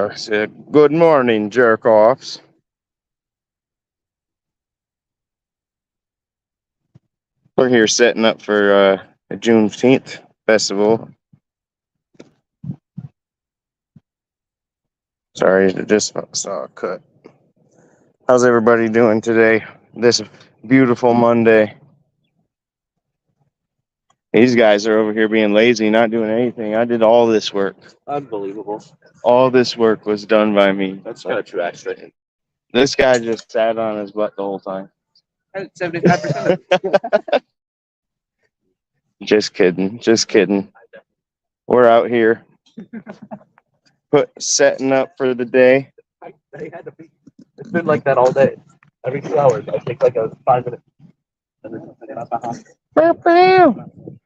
Good morning, jerk offs. We're here setting up for the Juneteenth festival. Sorry, I just saw a cut. How's everybody doing today? This beautiful Monday. These guys are over here being lazy, not doing anything. I did all this work. Unbelievable. All this work was done by me. That's kind of true, actually. This guy just sat on his butt the whole time. 75%. Just kidding. Just kidding. We're out here setting up for the day. They had to be. It's been like that all day. Every 2 hours, I take like a 5 minute.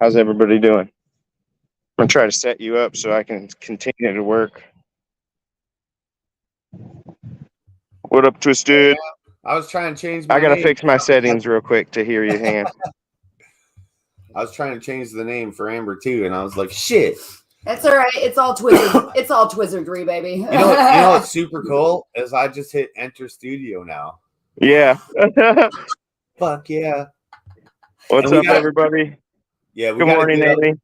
How's everybody doing? I'm gonna try to set you up so I can continue to work. What up, Twisted? I was trying to change I gotta name. fix my settings real quick to hear you. Hang on. I was trying to change the name for Amber too, and I was like, shit. That's all right. It's all It's all Twizzardry, baby. You know what's super cool is I just hit Enter Studio now. Yeah. Fuck yeah. What's up, everybody? Yeah. Good morning, Andy.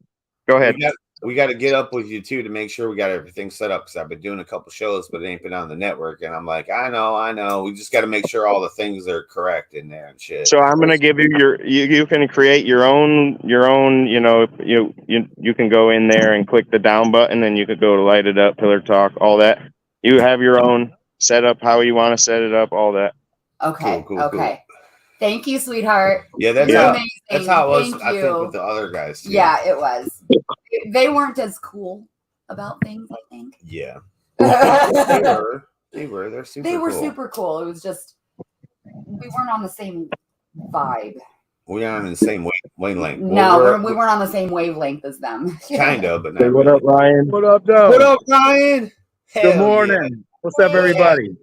Go ahead. We got to get up with you too to make sure we got everything set up because I've been doing a couple shows, but it ain't been on the network. And I'm like, I know. We just got to make sure all the things are correct in there and shit. So I'm gonna give you you can create your own. You know, you can go in there and click the down button, and you could go to light it up, pillar talk, all that. You have your own setup, how you want to set it up, all that. Okay. Cool. Thank you, sweetheart. Yeah, that's how it was. Thank I you. think with the other guys too. Yeah, it was. They weren't as cool about things, I think. Yeah. They were. They're super. They were cool. super cool. It was just we weren't on the same vibe. We aren't in the same wavelength. No, we weren't on the same wavelength as them. Kind of, but not Hey, what really. up, Ryan? What up, Doug? What up, Ryan? Good morning. What's up, everybody?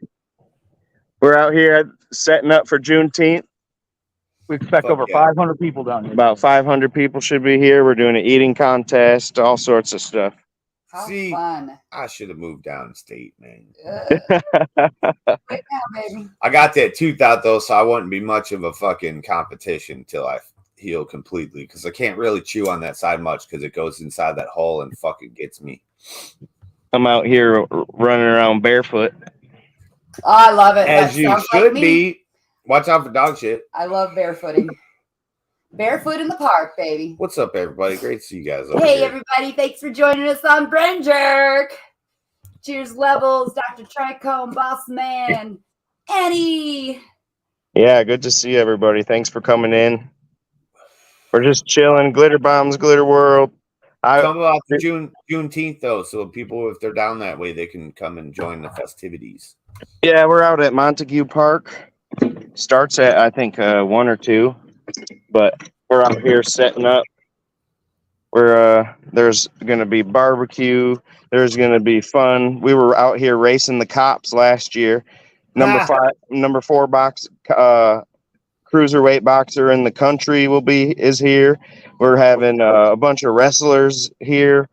We're out here setting up for Juneteenth. We expect Fuck over yeah. 500 people down here. About 500 people should be here. We're doing an eating contest, all sorts of stuff. How See, fun. I should have moved downstate, man. Right now, baby. I got that tooth out though, so I wouldn't be much of a fucking competition until I heal completely. Because I can't really chew on that side much because it goes inside that hole and fucking gets me. I'm out here running around barefoot. Oh, I love it. As That you sounds like should me. be. Watch out for dog shit. I love barefooting. Barefoot in the park, baby. What's up, everybody? Great to see you guys. Over Hey, here. everybody. Thanks for joining us on BrainJerk. Cheers, Levels, Dr. Trichome, Boss Man, Annie. Yeah, good to see everybody. Thanks for coming in. We're just chilling. Glitter bombs, glitter world. Come about the Juneteenth though, so people, if they're down that way, they can come and join the festivities. Yeah, we're out at Montague Park. Starts at I think 1 or 2, but we're out here setting up. There's gonna be barbecue. There's gonna be fun. We were out here racing the cops last year. Number 4 box cruiserweight boxer in the country is here. We're having a bunch of wrestlers here.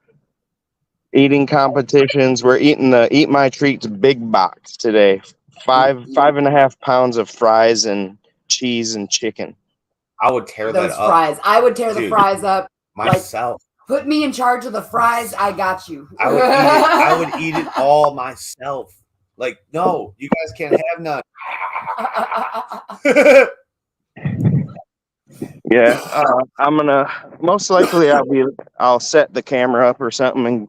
Eating competitions. We're eating the Eat My Treats big box today. 5.5 pounds of fries and cheese and chicken. I would tear that Those up. fries. I would tear the Dude, fries up. myself. Put me in charge of the fries. I got you. I would eat it all myself. Like, no, you guys can't have none. Yeah, I'm gonna most likely I'll set the camera up or something, and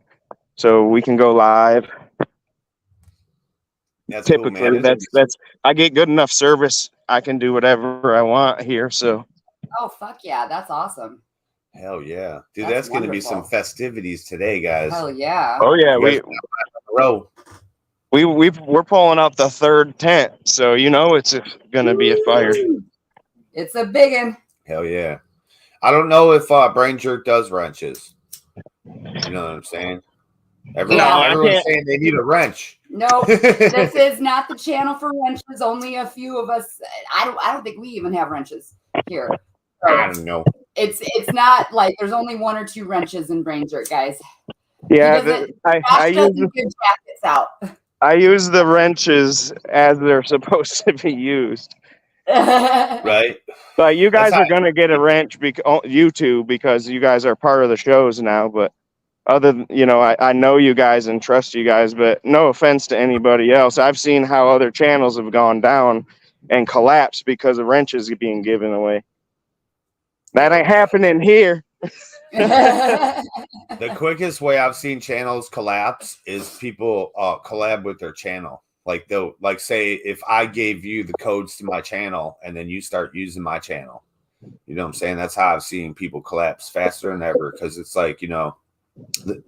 so we can go live. That's Typically, cool, man. that's I get good enough service. I can do whatever I want here. So. Oh, fuck yeah. That's awesome. Hell yeah, dude. That's That's going to be some wonderful. festivities today, guys. Hell yeah. Oh yeah, You guys we're pulling out the 3rd tent, so you know it's gonna be a fire. It's a big one. Hell yeah. I don't know if BrainJerk does wrenches. You know what I'm saying? Everyone's saying they need a wrench. No, this is not the channel for wrenches. Only a few of us. I don't think we even have wrenches here. So I don't know. it's not like there's only 1 or 2 wrenches in BrainJerk, guys. Yeah, Josh I doesn't use give jackets out. I use the wrenches as they're supposed to be used. Right? But you That's guys are gonna get a wrench, you two, because you guys are part of the shows now. But I know you guys and trust you guys. But no offense to anybody else, I've seen how other channels have gone down and collapsed because of wrenches being given away. That ain't happening here. The quickest way I've seen channels collapse is people collab with their channel. Like they'll say if I gave you the codes to my channel and then you start using my channel, you know what I'm saying? That's how I've seen people collapse faster than ever, because it's like,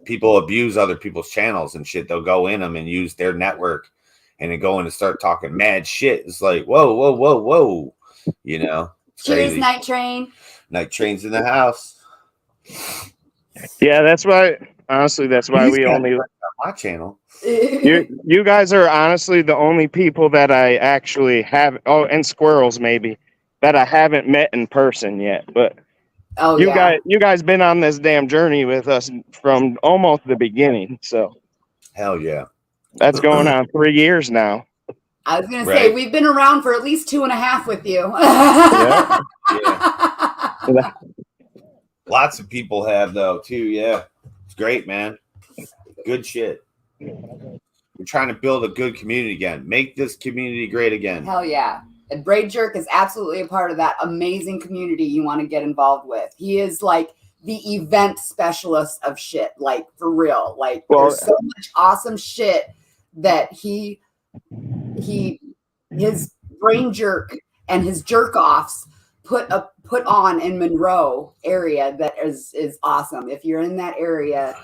people abuse other people's channels and shit. They'll go in them and use their network and then go in and start talking mad shit. It's like, whoa. Cheers, crazy. Night Train. Night Train's in the house. Yeah, that's why. Honestly, that's why we only on my channel. You guys are honestly the only people that I actually have. Oh, and Squirrels maybe that I haven't met in person yet. But you guys been on this damn journey with us from almost the beginning. So hell yeah, that's going on 3 years now. I was gonna say we've been around for at least 2.5 with you. Yeah. Lots of people have though too. Yeah, it's great, man. Good shit. We're trying to build a good community again. Make this community great again. Hell yeah. And BrainJerk is absolutely a part of that amazing community you want to get involved with. He is like the event specialist of shit, like for real. Like there's so much awesome shit that his BrainJerk and his jerk offs put on in Monroe area that is awesome. If you're in that area,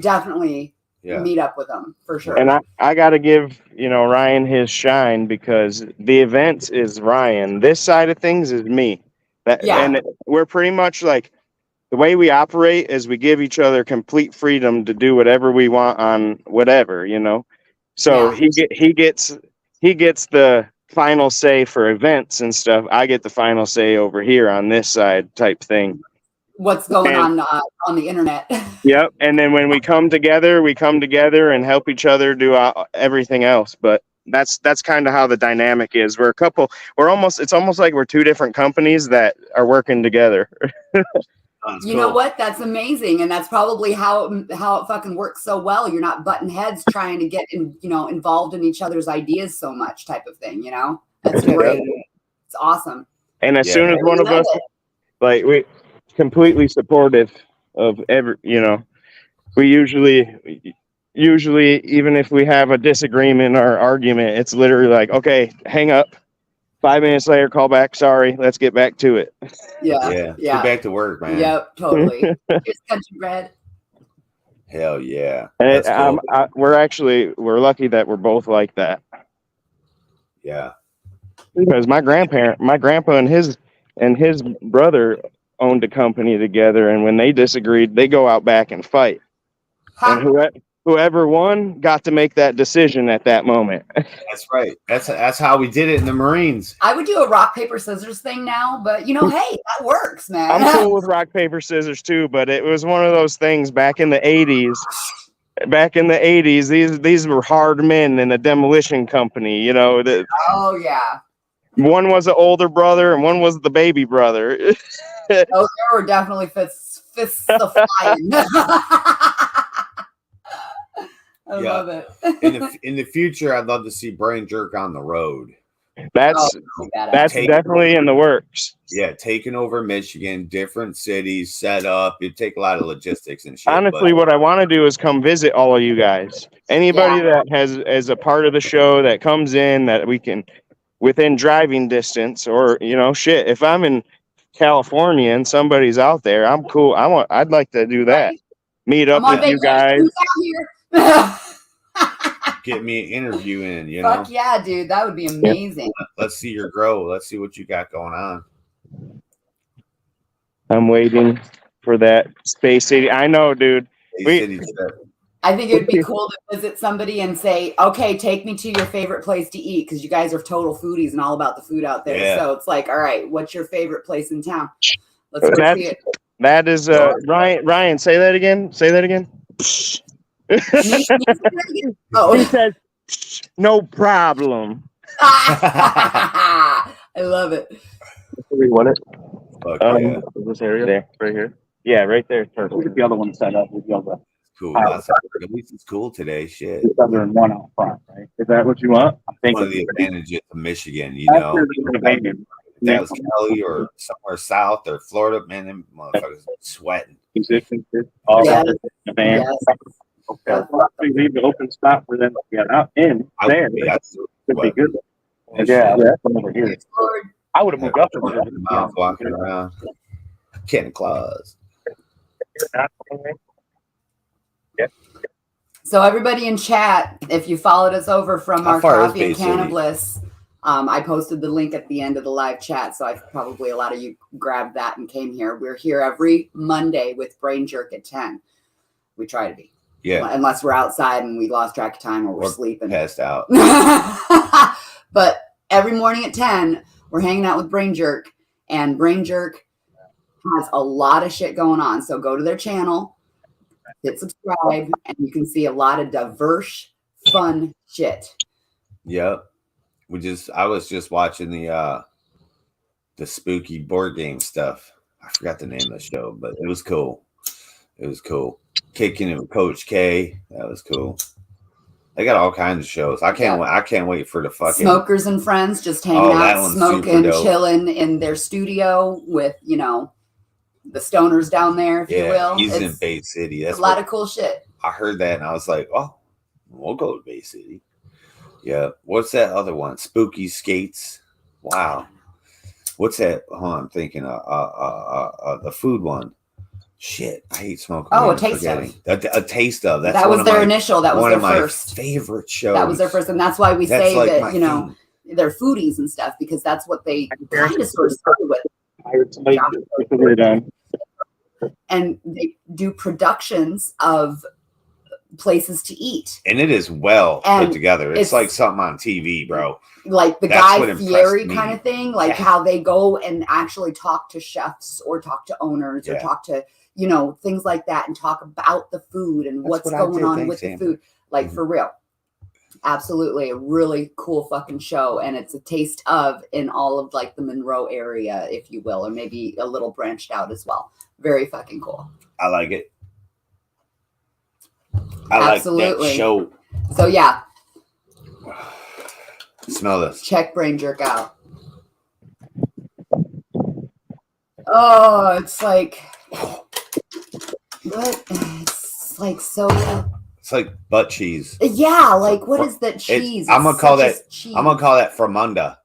definitely meet up with them for sure. And I got to give Ryan his shine, because the events is Ryan. This side of things is me. And we're pretty much like, the way we operate is we give each other complete freedom to do whatever we want on whatever, So he gets the final say for events and stuff. I get the final say over here on this side type thing. What's going on the internet? Yep. And then when we come together and help each other do everything else. But that's kind of how the dynamic is. It's almost like we're two different companies that are working together. You know what? That's amazing. And that's probably how it fucking works so well. You're not butting heads trying to get involved in each other's ideas so much type of thing, That's great. It's awesome. And as soon as one of us, we completely supportive of we usually even if we have a disagreement or argument, it's literally like, okay, hang up. 5 minutes later, call back. Sorry, let's get back to it. Yeah. Get back to work, man. Yep, totally. Here's country bread. Hell yeah. And cool. We're lucky that we're both like that. Yeah. Because my grandpa and his brother owned a company together, and when they disagreed, they go out back and fight. Huh. And whoever won got to make that decision at that moment. That's right. That's how we did it in the Marines. I would do a rock, paper, scissors thing now, but hey, that works, man. I'm cool with rock, paper, scissors too, but it was one of those things back in the 80s. Back in the 80s, these were hard men in a demolition company, Oh yeah. One was an older brother and one was the baby brother. There were definitely fists of flying. I love it. in the future, I'd love to see BrainJerk on the road. That's definitely in the works. Yeah, taking over Michigan, different cities, set up. It'd take a lot of logistics and shit. Honestly, what I want to do is come visit all of you guys. Anybody that has a part of the show that comes in that we can within driving distance, or if I'm in California and somebody's out there, I'm cool. I'd like to do that. Meet up with you guys. Get me an interview in, Fuck yeah, dude. That would be amazing. Let's see your grow. Let's see what you got going on. I'm waiting for that Space City. I know, dude. I think it would be cool to visit somebody and say, okay, take me to your favorite place to eat, because you guys are total foodies and all about the food out there. Yeah. So it's like, all right, what's your favorite place in town? Let's go see it. That is Ryan, say that again. Oh. He says No problem. I love it. We want it. Fuck yeah. This area There. right here. Yeah, right there. We'll Perfect. get the other one set up. We'll be able to Cool. At least it's cool today. Shit. the other one out front, right? Is that what you want? I think One of the it's advantages of Michigan, you know. If that was Cali or somewhere south or Florida, man, them motherfuckers sweating. musicians. Yes. The band. Yes. Okay. Well, we leave the open spot for them to get out in I there. would be Could be sweating. good. Holy Yeah, shit. yeah, from over here. Lord. I would have moved up to Mouth walking around. Ken Claus. So everybody in chat, if you followed us over from How our far is coffee and Bay City? Cannabis, I posted the link at the end of the live chat. So I probably a lot of you grabbed that and came here. We're here every Monday with BrainJerk at 10. We try to be. Yeah. Unless we're outside and we lost track of time or we're Or sleeping. Passed out. But every morning at 10, we're hanging out with BrainJerk, and BrainJerk has a lot of shit going on. So go to their channel, hit subscribe, and you can see a lot of diverse, fun shit. Yep. I was just watching the spooky board game stuff. I forgot the name of the show, but it was cool. It was cool. Kicking it with Coach K. That was cool. They got all kinds of shows. I can't wait for the fucking Smokers and Friends just hanging that out, one's smoking, super dope. chilling in their studio with, the stoners down there, if you will. He's in It's Bay City. That's a lot of cool shit. I heard that and I was like, oh, we'll go to Bay City. Yeah. What's that other one? Spooky Skates. Wow. What's that? Hold on, I'm thinking the food one. Shit, I hate smoking. Oh, A Taste Of. A Taste Of. That was their initial. That was one their of my first. favorite shows. That was their first, and that's why we That's say like that my thing. they're foodies and stuff, because that's what they kind of sort of started with. I heard somebody we're done. And they do productions of places to eat, And it is well And put together. It's it's- like something on TV, bro. like the That's what Guy impressed Fieri me. kind of thing, like Yeah. how they go and actually talk to chefs or talk to owners or Yeah. talk to things like that, and talk about the food and That's what's what I going did. on Thanks, with the Amber. food, like Mhm. for real. Absolutely a really cool fucking show, and it's a taste of in all of like the Monroe area, if you will, or maybe a little branched out as well. Very fucking cool. I like it. I like Absolutely. that show. So yeah, Smell this. check BrainJerk out. Oh, it's like what? It's like so. It's like butt cheese. Yeah, like what is that cheese? I'm gonna It's call such that. a cheese. I'm gonna call that Fremunda.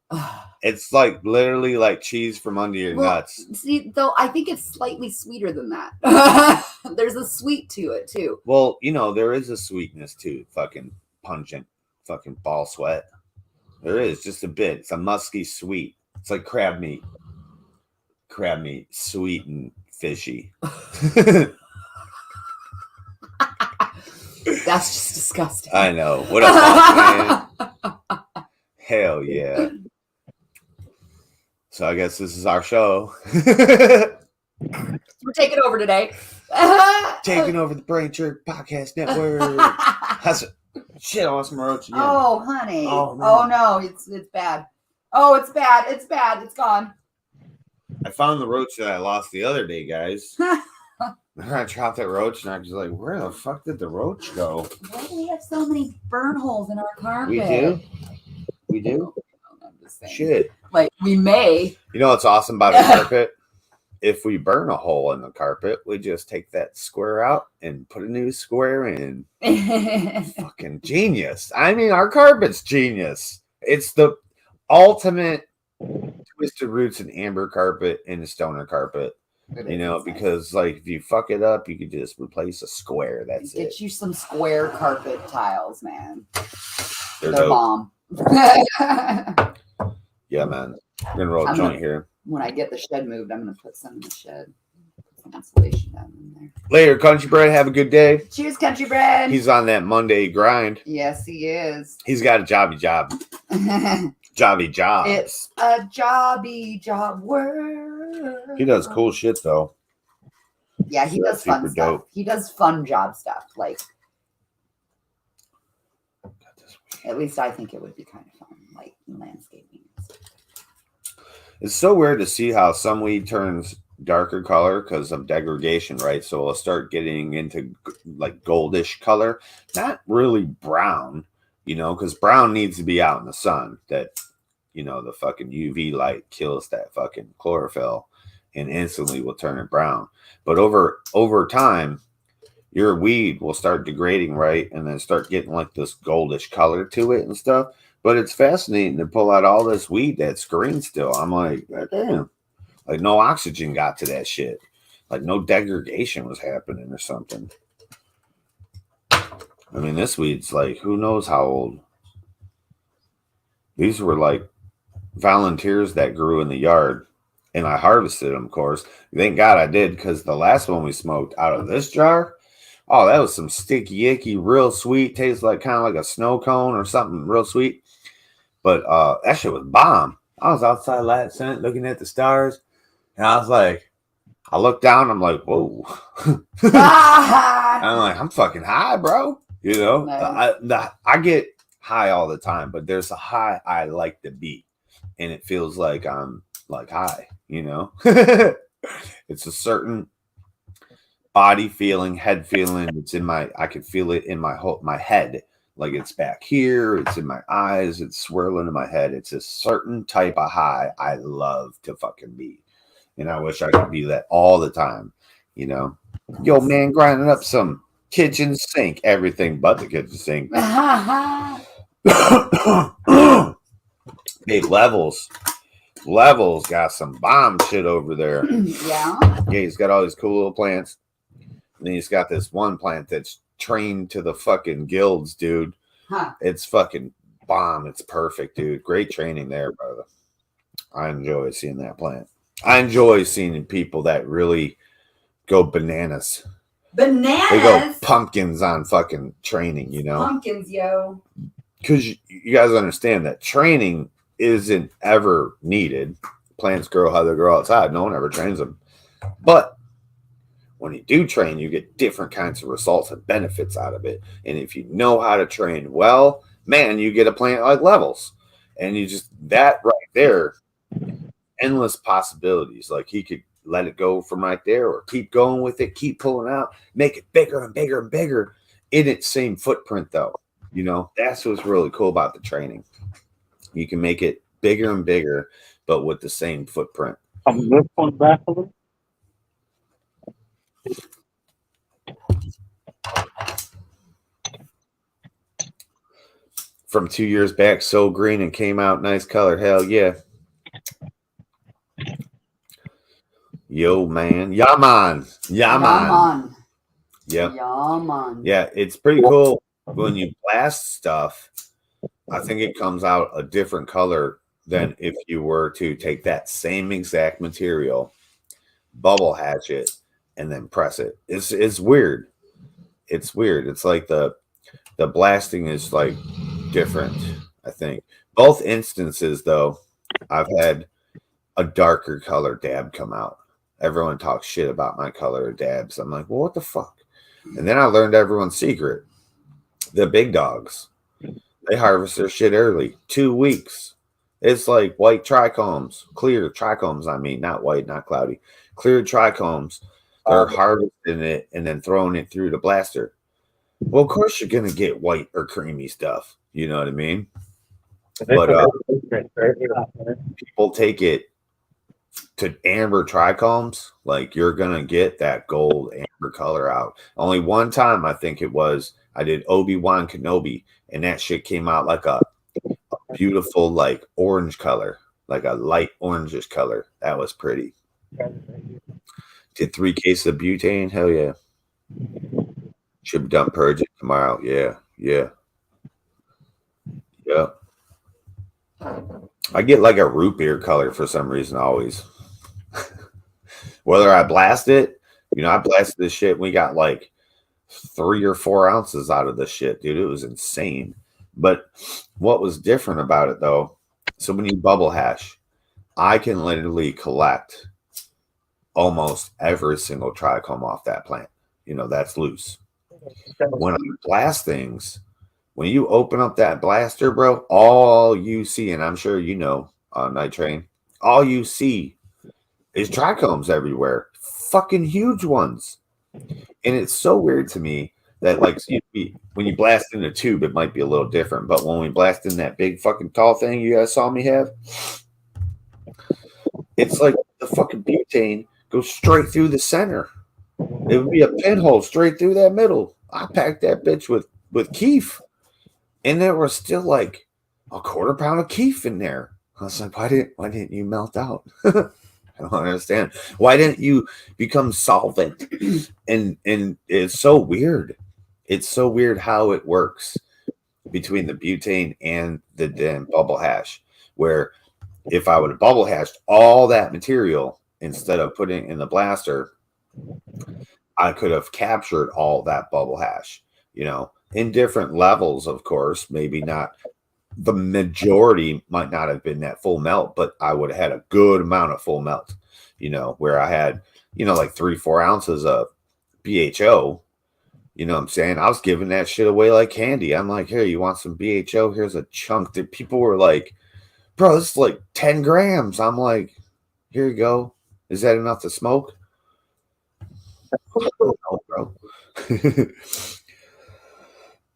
It's like literally like cheese from under your Well, nuts. See, though, I think it's slightly sweeter than that. There's a sweet to it too. Well, there is a sweetness to fucking pungent, fucking ball sweat. There is just a bit. It's a musky sweet. It's like crab meat. Crab meat, sweet and fishy. That's just disgusting. I know. What up, man? Hell yeah. So I guess this is our show. We're taking over today. Taking over the BrainJerk Podcast Network. That's shit on some roach again. Oh, honey. Oh, Oh, man. no, it's bad. Oh, it's bad. It's bad. It's gone. I found the roach that I lost the other day, guys. I dropped that roach and I was like, where the fuck did the roach go? Why do we have so many burn holes in our carpet? We do? We do? I'm just saying. Shit. Like, we may. You know what's awesome about a carpet? If we burn a hole in the carpet, we just take that square out and put a new square in. Fucking genius. I mean, our carpet's genius. It's the ultimate Twisted Roots and amber carpet and the stoner carpet. Because like if you fuck it up, you could just replace a square. That's it. Get you some square carpet tiles, man. They're They're dope. bomb. Yeah, man. I'm gonna roll a I'm joint gonna- here. When I get the shed moved, I'm gonna put some in the shed. Put some insulation down in there. Later, Country Bread. Have a good day. Cheers, country bread. He's on that Monday grind. Yes, he is. He's got a jobby job. Jobby job. It's a jobby job world. He does cool shit though. Yeah, he So does that's fun super stuff. dope. He does fun job stuff. Like, Got this weed. At least I think it would be kind of fun, like landscaping. It's so weird to see how some weed turns darker color because of degradation, right? So it'll start getting into like goldish color, not really brown, you know, because brown needs to be out in the sun. That, you know, the fucking UV light kills that fucking chlorophyll and instantly will turn it brown. But over time, your weed will start degrading, right? And then start getting like this goldish color to it and stuff. But it's fascinating to pull out all this weed that's green still. I'm like, damn, like no oxygen got to that shit. Like no degradation was happening or something. I mean, this weed's like, who knows how old. These were like volunteers that grew in the yard. And I harvested them, of course. Thank God I did, because the last one we smoked out of this jar, oh, that was some sticky, icky, real sweet. Tastes like kind of like a snow cone or something real sweet. But that shit was bomb. I was outside last night looking at the stars, and I was like, I looked down, I'm like, whoa. I'm like, I'm fucking high, bro. You know, Nice. I get high all the time, but there's a high I like to be, and it feels like I'm like high, you know. It's a certain body feeling, head feeling. It's in my, I can feel it in my head. Like it's back here, it's in my eyes, it's swirling in my head. It's a certain type of high I love to fucking be. And I wish I could be that all the time, you know. Yo, man, grinding up some kitchen sink, everything but the kitchen sink. Big levels. Levels got some bomb shit over there. Yeah. Yeah, he's got all these cool little plants. And then he's got this one plant that's trained to the fucking gills, dude. Huh. It's fucking bomb. It's perfect, dude. Great training there, brother. I enjoy seeing that plant. I enjoy seeing people that really go bananas. Bananas. They go pumpkins on fucking training, you know? Pumpkins, yo. Because you guys understand that training isn't ever needed. Plants grow how they grow outside. No one ever trains them. But when you do train, you get different kinds of results and benefits out of it. And if you know how to train well, man, you get a plant like Levels. And you just, that right there, endless possibilities. Like he could let it go from right there or keep going with it, keep pulling out, make it bigger and bigger and bigger in its same footprint, though. You know, that's what's really cool about the training. You can make it bigger and bigger, but with the same footprint. This one back a little. From 2 years back, so green and came out nice color. Hell yeah. Yo, man. Yeah, man. Yeah, man. Yep. Yeah, man. Yeah, it's pretty cool when you blast stuff. I think it comes out a different color than if you were to take that same exact material, bubble hatch it, and then press it. It's weird. It's weird. It's like the blasting is like different, I think. Both instances, though, I've had a darker color dab come out. Everyone talks shit about my color of dabs. I'm like, well, what the fuck? And then I learned everyone's secret. The big dogs, they harvest their shit early, 2 weeks. It's like white trichomes, clear trichomes. I mean, not white, not cloudy, clear trichomes. They're harvesting it and then throwing it through the blaster. Well, of course you're gonna get white or creamy stuff. You know what I mean? But people take it to amber trichomes, like you're gonna get that gold amber color out. Only one time I think it was I did Obi-Wan Kenobi, and that shit came out like a beautiful like orange color, like a light orangish color. That was pretty. Did 3 cases of butane. Hell yeah. Should be done purging tomorrow. Yeah. I get like a root beer color for some reason always. Whether I blast it, you know, I blasted this shit. We got like 3 or 4 ounces out of this shit, dude. It was insane. But what was different about it, though, so when you bubble hash, I can literally collect almost every single trichome off that plant. You know, that's loose. When I blast things, when you open up that blaster, bro, all you see, and I'm sure you know, Night Train, all you see is trichomes everywhere, fucking huge ones. And it's so weird to me that, like, when you blast in a tube, it might be a little different. But when we blast in that big fucking tall thing you guys saw me have, it's like the fucking butane goes straight through the center. It would be a pinhole straight through that middle. I packed that bitch with keef, and there was still like a quarter pound of keef in there. I was like, why didn't you melt out? I don't understand. Why didn't you become solvent? And it's so weird. It's so weird how it works between the butane and the damn bubble hash. Where if I would have bubble hashed all that material instead of putting it in the blaster, I could have captured all that bubble hash, you know, in different levels, of course. Maybe not. The majority might not have been that full melt, but I would have had a good amount of full melt, you know, where I had, you know, like 3-4 ounces of BHO. You know what I'm saying? I was giving that shit away like candy. I'm like, here, you want some BHO? Here's a chunk. That people were like, bro, this is like 10 grams. I'm like, here you go. Is that enough to smoke? No, bro.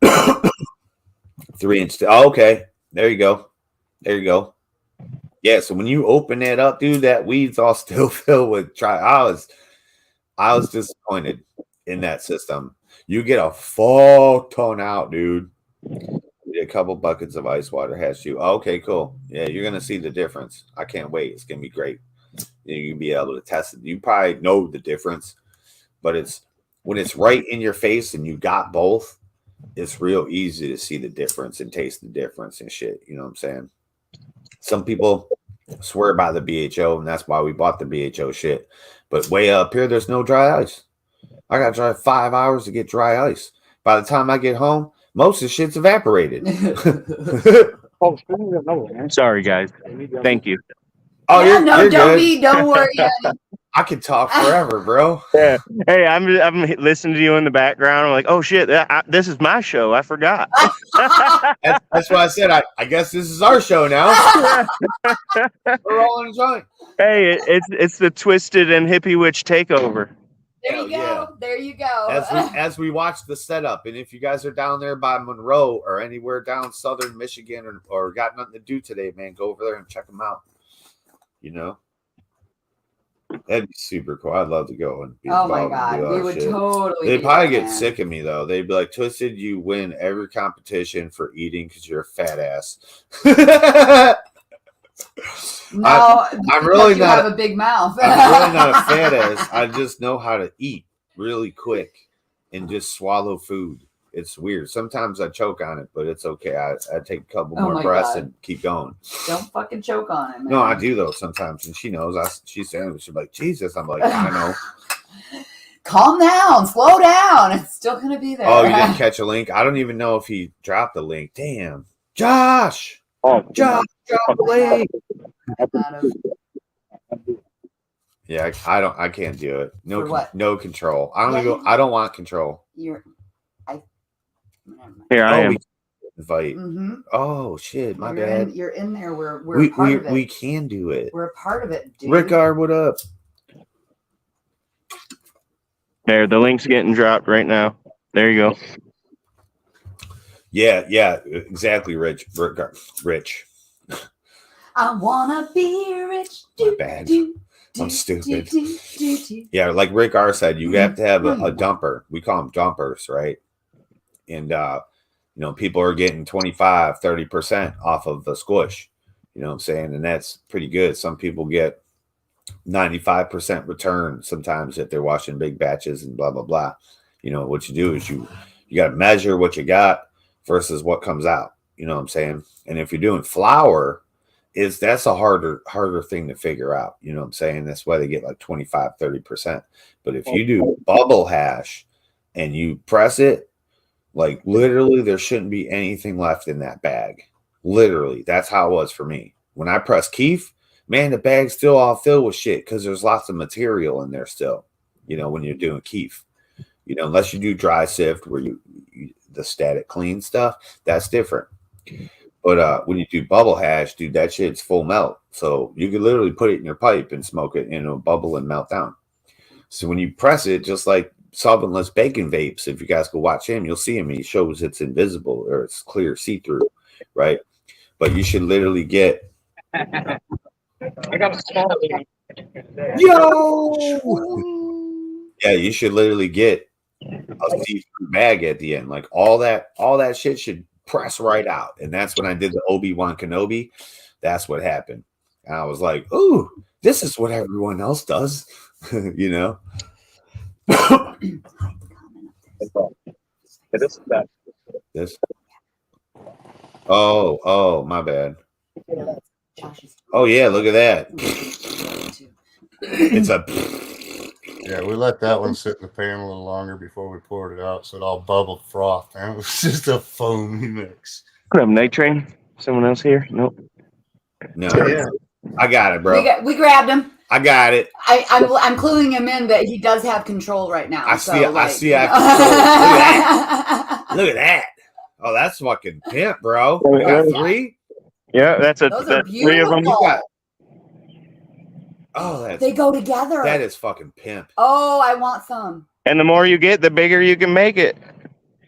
3-inch. Oh, okay. There you go. There you go. Yeah. So when you open that up, dude, that weed's all still filled with I was disappointed in that system. You get a full ton out, dude. A couple buckets of ice water has you. Oh, okay, cool. Yeah, you're gonna see the difference. I can't wait. It's gonna be great. You can be able to test it. You probably know the difference, but it's when it's right in your face and you got both. It's real easy to see the difference and taste the difference and shit. You know what I'm saying? Some people swear by the BHO, and that's why we bought the BHO shit. But way up here, there's no dry ice. I got to drive 5 hours to get dry ice. By the time I get home, most of the shit's evaporated. Oh, speaking of nowhere, Sorry, guys. Thank you. Oh, yeah, you're no, don't good. don't worry. I could talk forever, bro. Yeah. Hey, I'm listening to you in the background. I'm like, oh shit, this is my show. I forgot. That's why I said I guess this is our show now. We're rolling a joint. Hey, it's the Twisted and Hippie Witch takeover. There you go. Yeah. There you go. As we watch the setup, and if you guys are down there by Monroe or anywhere down southern Michigan or got nothing to do today, man, go over there and check them out. You know, that'd be super cool. I'd love to go and be oh my involved and god, do all we that would shit. totally. They'd do probably that, get man. sick of me though. They'd be like, "Twisted, you win every competition for eating because you're a fat ass." No, I'm really you not have a big mouth. I'm really not a fat ass. I just know how to eat really quick and just swallow food. It's weird. Sometimes I choke on it, but it's okay. I take a couple Oh more my breaths God. and keep going. Don't fucking choke on it, man. No, I do though sometimes, and she knows. She's saying, she's like, Jesus. I'm like, I know. Calm down, slow down. It's still gonna be there. Oh, you didn't catch a link? I don't even know if he dropped the link. Damn, Josh. oh, Josh dropped the link. Out of- Yeah, I can't do it. For what? No control. I don't Yeah. even. I don't want control. You're. Here I am. We can invite. Mm-hmm. Oh shit, my bad. You're in there. We're a part of it. We can do it. We're a part of it, dude. Rickard, what up? There, the link's getting dropped right now. There you go. Yeah, exactly, Rich. Rich. I wanna be rich. My bad. I'm stupid. Yeah, like Rick R said, you have to have a dumper. We call them dumpers, right? And you know, people are getting 25, 30% off of the squish. You know what I'm saying? And that's pretty good. Some people get 95% return sometimes if they're washing big batches and blah blah blah. You know, what you do is you got to measure what you got versus what comes out. You know what I'm saying? And if you're doing flour, that's a harder thing to figure out. You know what I'm saying? That's why they get like 25, 30%. But if you do bubble hash and you press it, like literally there shouldn't be anything left in that bag. Literally, that's how it was for me. When I press keef, man, the bag's still all filled with shit because there's lots of material in there still, you know, when you're doing keef. You know, unless you do dry sift where you the static clean stuff, that's different. But when you do bubble hash, dude, that shit's full melt. So you can literally put it in your pipe and smoke it, and it'll bubble and melt down. So when you press it, just like solventless bacon vapes, if you guys go watch him, you'll see him. He shows it's invisible or it's clear, see-through, right? But you should literally get. I got a small one. Yo! Yeah, you should literally get a see-through bag at the end. Like all that shit should press right out. And that's when I did the Obi-Wan Kenobi. That's what happened. And I was like, ooh, this is what everyone else does. You know? This. Oh, my bad. Oh yeah, look at that. It's a Yeah, we let that one sit in the pan a little longer before we poured it out, so it all bubbled froth. Man, it was just a foamy mix. What up, Night Train? Someone else here? Nope. no. I got it, bro. We grabbed him. I got it. I'm cluing him in that he does have control right now. I see I have control. Look at that. Oh, that's fucking pimp, bro. You got 3? Yeah, that's Those are 3 of them. beautiful. Oh, They go together. that is fucking pimp. Oh, I want some. And the more you get, the bigger you can make it.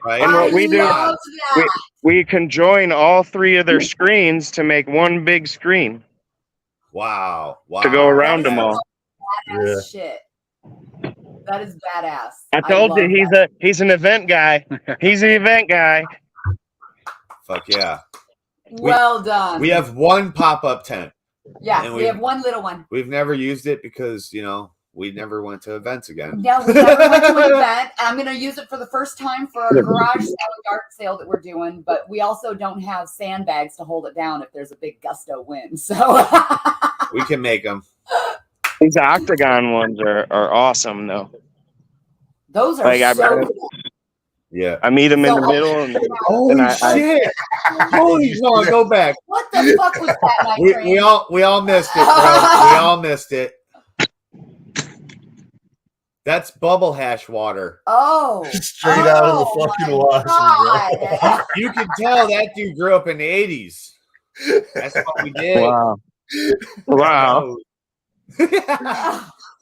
Right? And what we do- love that. We can join all 3 of their screens to make one big screen Wow. to go around them all. Badass shit. That is badass. I told you love that. he's an event guy. He's an event guy. Fuck yeah. Well done. We have one pop-up tent. yeah, and we have one little one. We've never used it because, you know, we never went to events again. No, we never went to an event. I'm going to use it for the first time for our garage art sale that we're doing, but we also don't have sandbags to hold it down if there's a big gusto wind. So We can make them. These octagon ones are awesome though. those are Like, so cool. Yeah. I meet them in So the middle, and Holy I- shit. Holy shit. Go back. What the fuck was that, Night Train? We all missed it, bro. We all missed it. That's bubble hash water. Oh. Straight out of the Oh, fucking my washer, God. You can tell that dude grew up in the 80s. That's what we did. wow, wow!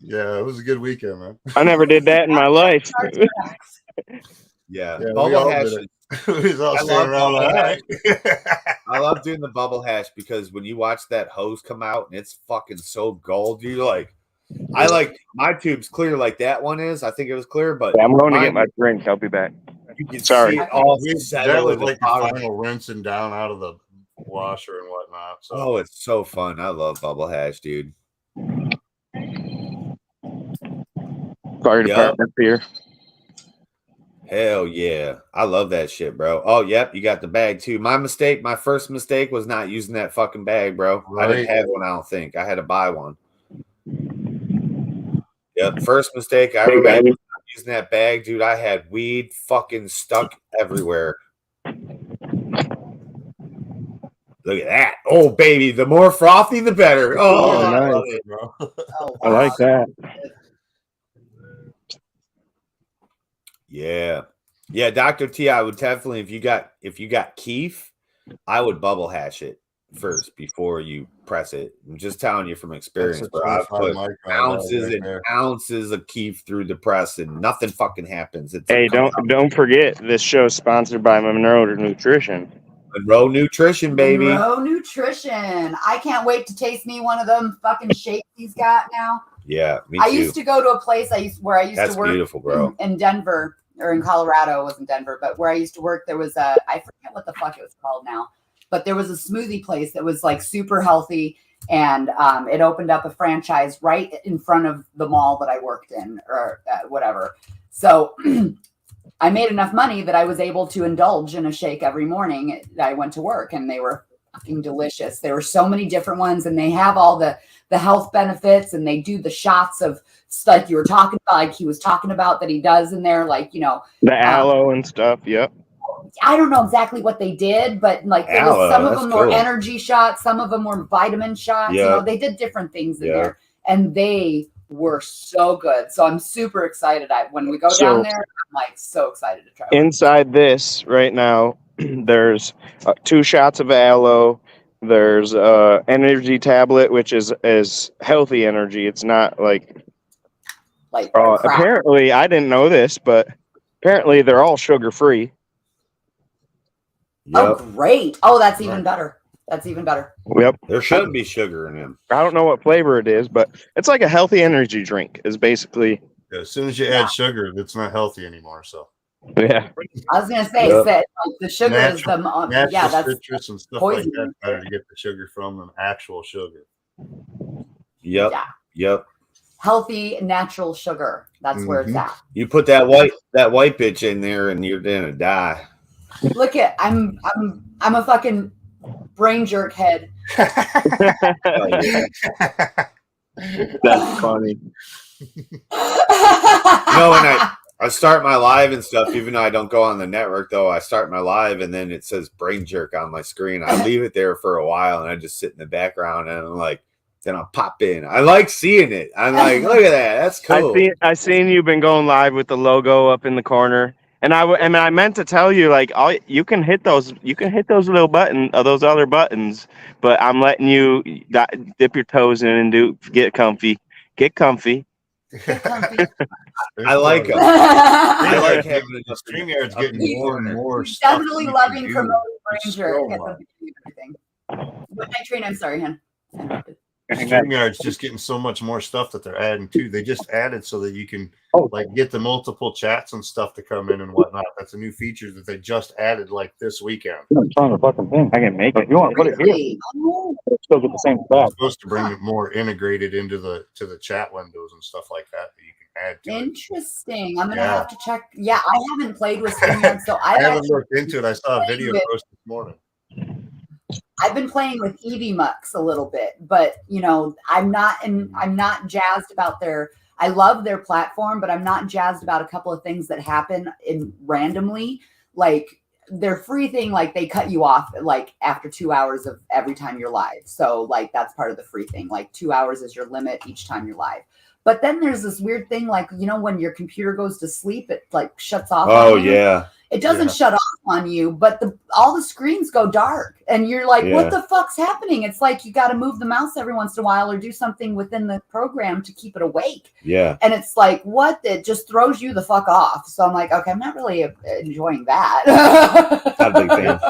Yeah, it was a good weekend, man. I never did that in my life. Yeah. Yeah, we Bubble all hash. did it. We was all I standing love around bubble like, I love doing the bubble hash because when you watch that hose come out and it's fucking so gold, you're like, I like my tube's clear like that one is. I think it was clear, but I'm going to mine, get my drink. I'll be back. you can Sorry. see it all that settle was in the like the bottom. final rinsing down out of the washer and whatnot. So Oh, it's so fun. I love bubble hash, dude. Fire Yep. department here. Hell yeah. I love that shit, bro. Oh, yep. You got the bag too. My first mistake was not using that fucking bag, bro. I didn't have one, I don't think. I had to buy one. Yep. First mistake I ever made was not using that bag, dude. I had weed fucking stuck everywhere. Look at that. Oh, baby. The more frothy, the better. Oh, Oh, I nice. love it. bro. Oh, I like that. Yeah. Yeah, Dr. T, I would definitely if you got keef, I would bubble hash it first before you press it. I'm just telling you from experience, That's a bro. I've 25 put micron bag ounces right and there. ounces of keef through the press and nothing fucking happens. It's Hey, don't forget this show is sponsored by Monroe Nutrition. Monroe Nutrition, baby. Monroe Nutrition. I can't wait to taste me one of them fucking shakes he's got now. Yeah, me I too. used to go to a place where I used That's to work beautiful, bro. in Denver or in Colorado. It wasn't Denver, but where I used to work, there was I forget what the fuck it was called now, but there was a smoothie place that was like super healthy, and it opened up a franchise right in front of the mall that I worked in or whatever. So I made enough money that I was able to indulge in a shake every morning. I went to work, and they were fucking delicious. There were so many different ones, and they have all the health benefits, and they do the shots of like you were talking about, like he was talking about that he does in there, like, you know, The aloe and stuff. Yep. I don't know exactly what they did, but like there Aloe, was some of that's them were cool. energy shots, some of them were vitamin shots. You Yeah. know, they did different things in Yeah. there, and they were so good. So I'm super excited. When we go down there, I'm like so excited to try one. Inside this right now, there's 2 shots of aloe. There's energy tablet, which is healthy energy. It's not like crap. apparently, I didn't know this, but apparently they're all sugar free. Yep. Oh, great. Oh, that's even better. That's even better. Yep. There shouldn't be sugar in them. I don't know what flavor it is, but it's like a healthy energy drink is basically. Yeah, as soon as you add sugar, it's not healthy anymore. So yeah. I was gonna say that the sugar is the that's citrus and stuff poison. Like that. Better to get the sugar from than actual sugar. Yep. Yeah. Yep. Healthy natural sugar. That's where it's at. You put that white bitch in there, and you're gonna die. Look at I'm a fucking brain jerk head. That's funny. When I start my live and stuff, even though I don't go on the network, though, I start my live and then it says brain jerk on my screen. I leave it there for a while and I just sit in the background and I'm like, then I'll pop in. I like seeing it. I'm like, look at that. That's cool. I seen you've been going live with the logo up in the corner. And I meant to tell you, like, you can hit those little those other buttons, but I'm letting you dip your toes in and get comfy. Get comfy. I like them. I like having the StreamYard's getting more and more. He's definitely loving promoting BrainJerk. What night train? I'm sorry, hon. StreamYard's just getting so much more stuff that they're adding too. They just added so that you can like get the multiple chats and stuff to come in and whatnot. That's a new feature that they just added like this weekend. I'm trying to fucking thing. I can make it. If you want to put it here, still get the same stuff. It's supposed to bring it more integrated into the chat windows and stuff like that you can add to Interesting. I'm gonna have to check. Yeah, I haven't played with StreamYard, so I haven't looked into it. I saw a video post this morning. I've been playing with Eevee Mux a little bit, but I'm not jazzed about I love their platform, but I'm not jazzed about a couple of things that happen randomly. Like their free thing, like they cut you off like after 2 hours of every time you're live. So like that's part of the free thing. Like 2 hours is your limit each time you're live. But then there's this weird thing, like, when your computer goes to sleep, it like shuts off. Oh, yeah. It doesn't shut off on you, but all the screens go dark and you're like, what the fuck's happening? It's like you got to move the mouse every once in a while or do something within the program to keep it awake. Yeah. And it's like, what? It just throws you the fuck off. So I'm like, okay, I'm not really enjoying that. Not a big fan.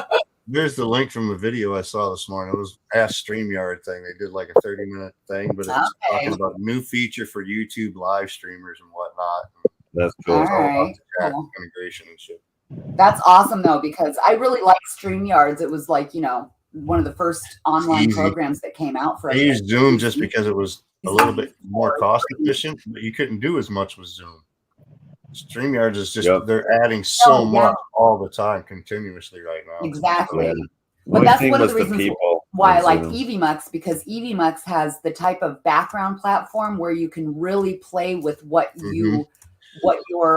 There's the link from the video I saw this morning. It was Ask StreamYard thing. They did like a 30-minute thing, but it's talking about a new feature for YouTube live streamers and whatnot. That's cool. All right. Cool. Integration and shit. That's awesome though, because I really like StreamYards. It was like, one of the first online programs that came out for I used Zoom just because it was a little bit more cost efficient, but you couldn't do as much with Zoom. StreamYards is just they're adding so much all the time, continuously right now. Exactly. Yeah. But that's one of the reasons why I like Eevee Mux, because Eevee Mux has the type of background platform where you can really play with what your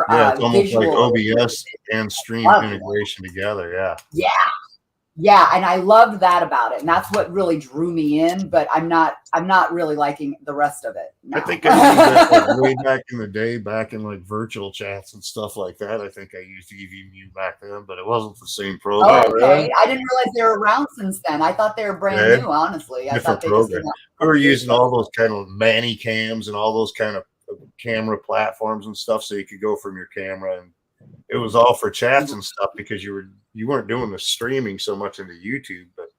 it's almost visual like OBS and stream integration together. Yeah, and I loved that about it, and that's what really drew me in. But I'm not really liking the rest of it. No. I think I used that like way back in the day, back in like virtual chats and stuff like that. I think I used EVMU back then, but it wasn't the same program. Oh, okay. I didn't realize they were around since then. I thought they were brand new. Honestly, I thought they we were using all those kind of Manny cams and all those kind of camera platforms and stuff, so you could go from your camera, and it was all for chats and stuff because you weren't doing the streaming so much into YouTube, but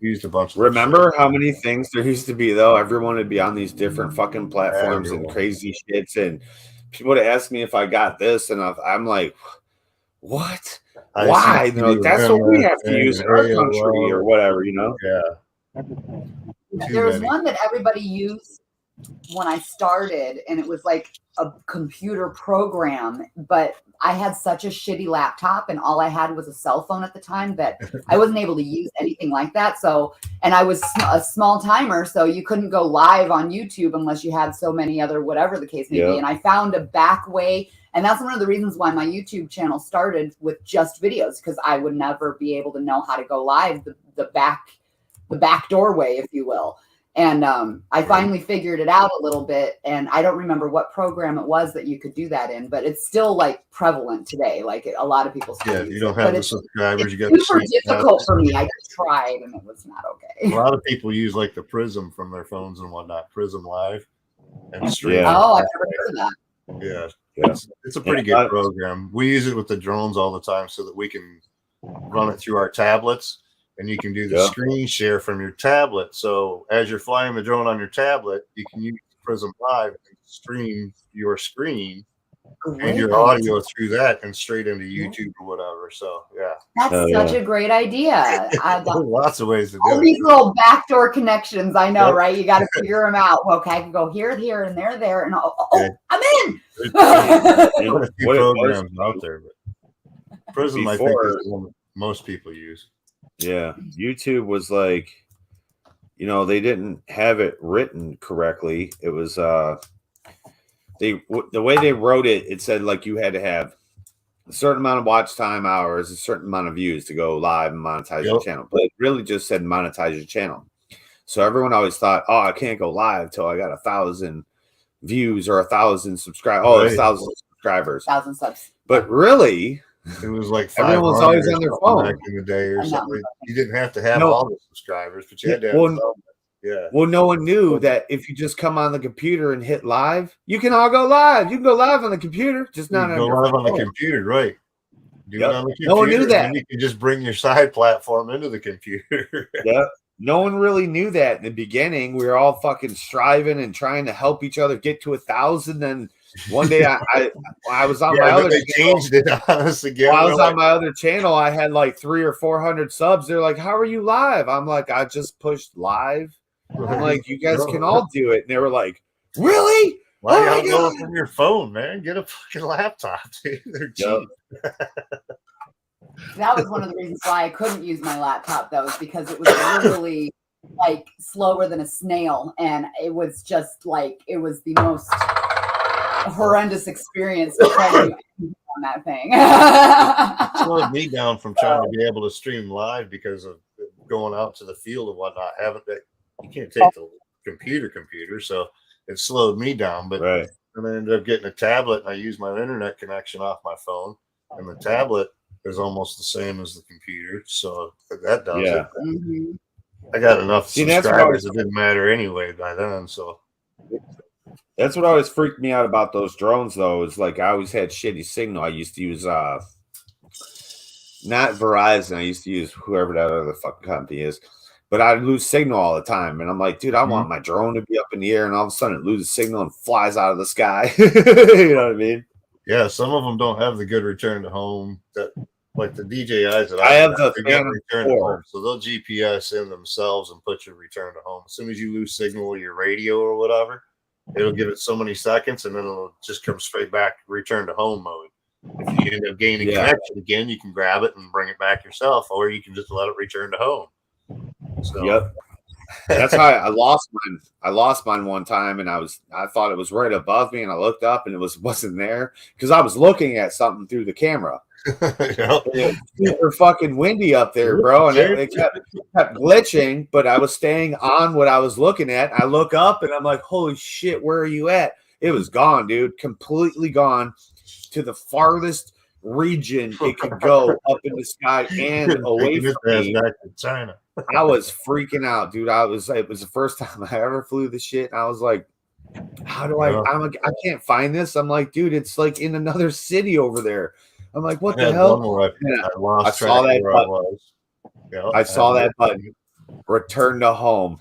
used a bunch of remember how many things there used to be though. Everyone would be on these different fucking platforms and crazy shits, and people would ask me if I got this, and I'm like, what? Why? They're like, that's what we have to use in our country or whatever, There was one that everybody used when I started, and it was like a computer program, but I had such a shitty laptop and all I had was a cell phone at the time that I wasn't able to use anything like that. So, and I was a small timer, so you couldn't go live on YouTube unless you had so many other, whatever the case may be. And I found a back way, and that's one of the reasons why my YouTube channel started with just videos, because I would never be able to know how to go live the back doorway, if you will. And I finally figured it out a little bit, and I don't remember what program it was that you could do that in, but it's still like prevalent today. Like a lot of people still use you don't it, have but the subscribers. You got it's super difficult for me. I tried, and it was not okay. A lot of people use like the Prism from their phones and whatnot, Prism Live, and stream. Yeah. Oh, I've never heard of that. Yeah, it's a pretty good program. We use it with the drones all the time so that we can run it through our tablets. And you can do the screen share from your tablet. So as you're flying the drone on your tablet, you can use Prism Live and stream your screen and your audio through that and straight into YouTube or whatever. So that's such a great idea. Lots of ways to do it. All these little backdoor connections, I know, right? You got to figure them out. Okay, I can go here, and there, and I'm in. There's a few programs out there, but Prism, I think, is the one that most people use. Yeah, YouTube was like, they didn't have it written correctly. It was the way they wrote it. It said like you had to have a certain amount of watch time hours, a certain amount of views to go live and monetize your channel. But it really just said monetize your channel. So everyone always thought, oh, I can't go live till I got 1,000 views or 1,000 subscribers. Oh, 1,000 subscribers, 1,000 subs. But really, it was like everyone was always on their phone back in the day or something. You didn't have to have all the subscribers, but you had to have Well, no one knew that if you just come on the computer and hit live, you can all go live. You can go live on the computer, just not on your phone. The computer, right? Do it on the computer. No one knew that. You can just bring your side platform into the computer. No one really knew that in the beginning. We were all fucking striving and trying to help each other get to 1,000. And one day I was on my other channel. Changed it on us again. While I was on my other channel, I had like 300 or 400 subs. They're like, "How are you live?" I'm like, "I just pushed live." I'm like, "You guys can all do it." And they were like, "Really? Why are you going from your phone, man? Get a fucking laptop, dude. They're cheap." That was one of the reasons why I couldn't use my laptop, though, is because it was literally like slower than a snail, and it was just like it was the most horrendous experience to try to do on that thing. It slowed me down from trying to be able to stream live because of going out to the field and whatnot. You can't take the computer, so it slowed me down. But then I ended up getting a tablet, and I used my internet connection off my phone, and the tablet is almost the same as the computer, so that does it. Mm-hmm. I got enough subscribers; it didn't matter anyway by then. So that's what always freaked me out about those drones, though. Is like I always had shitty signal. I used to use not Verizon. I used to use whoever that other fucking company is. But I'd lose signal all the time. And I'm like, dude, I want my drone to be up in the air, and all of a sudden it loses signal and flies out of the sky. You know what I mean? Yeah, some of them don't have the good return to home. That like the DJIs that I have the return to home, so they'll GPS in themselves and put your return to home. As soon as you lose signal with your radio or whatever, it'll give it so many seconds, and then it'll just come straight back return to home mode. If you end up gaining connection again, you can grab it and bring it back yourself, or you can just let it return to home. So that's how I lost mine. I lost mine one time, and I thought it was right above me, and I looked up and it wasn't there because I was looking at something through the camera. It was super fucking windy up there, bro, and it kept glitching, but I was staying on what I was looking at. I look up and I'm like, holy shit, where are you at? It was gone, dude, completely gone to the farthest region it could go up in the sky and away from me. Back to China. I was freaking out, dude. It was the first time I ever flew the shit. And I was like, how do I can't find this. I'm like, dude, it's like in another city over there. I'm like, what the hell? I saw that button. I saw that button. Return to home.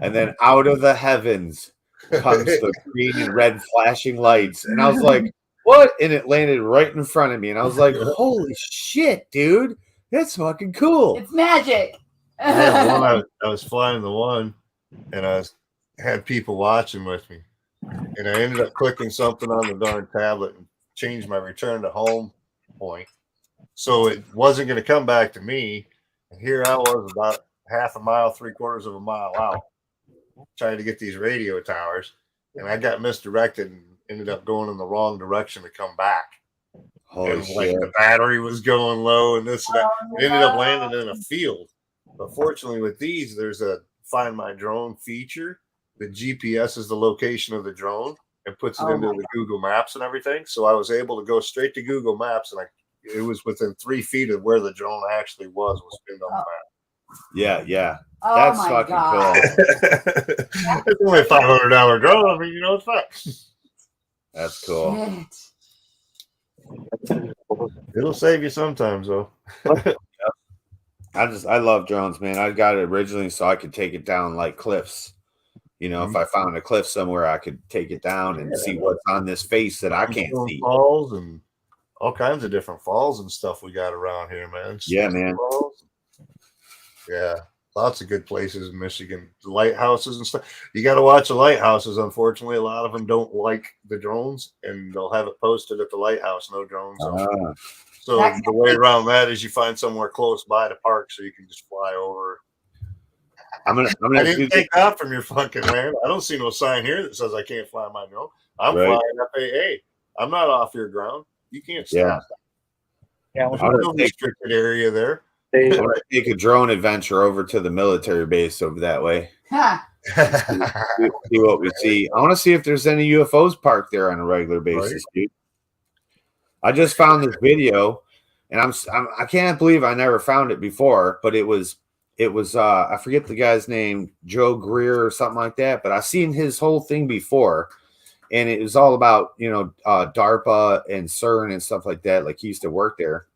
And then out of the heavens comes the green and red flashing lights. And I was like, what? And it landed right in front of me. And I was like, holy shit, dude. That's fucking cool. It's magic. I was flying the one, and I had people watching with me. And I ended up clicking something on the darn tablet and changed my return to home point. So it wasn't going to come back to me. And here I was about half a mile, 3/4 of a mile out, trying to get these radio towers. And I got misdirected and ended up going in the wrong direction to come back. Like the battery was going low and this and that. It ended up landing in a field. But fortunately with these, there's a Find My Drone feature that GPS is the location of the drone and puts it into the Google Maps and everything. So I was able to go straight to Google Maps, and it was within 3 feet of where the drone actually was pinned on the map. Yeah. Oh That's my fucking God. cool. It's only a $500 drone. I mean, you know, it's fine. That's cool. Shit. It'll save you sometimes, though. I love drones, man. I got it originally so I could take it down like cliffs. You know, if I found a cliff somewhere, I could take it down and see what's on this face that I can't see. Falls and all kinds of different falls and stuff we got around here, man. Yeah, man. Falls. Yeah, lots of good places in Michigan. The lighthouses and stuff. You got to watch the lighthouses. Unfortunately, a lot of them don't like the drones, and they'll have it posted at the lighthouse, no drones. So the way around that is you find somewhere close by to park so you can just fly over. I didn't take off from your fucking land. I don't see no sign here that says I can't fly my drone. I'm flying FAA. I'm not off your ground. You can't stop. Yeah, there's no restricted area there. I'm gonna take a drone adventure over to the military base over that way. See what we see. I want to see if there's any UFOs parked there on a regular basis, dude. I just found this video, and I can't believe I never found it before, but it was I forget the guy's name, Joe Greer or something like that, but I've seen his whole thing before, and it was all about, you know, DARPA and CERN and stuff like that. Like, he used to work there,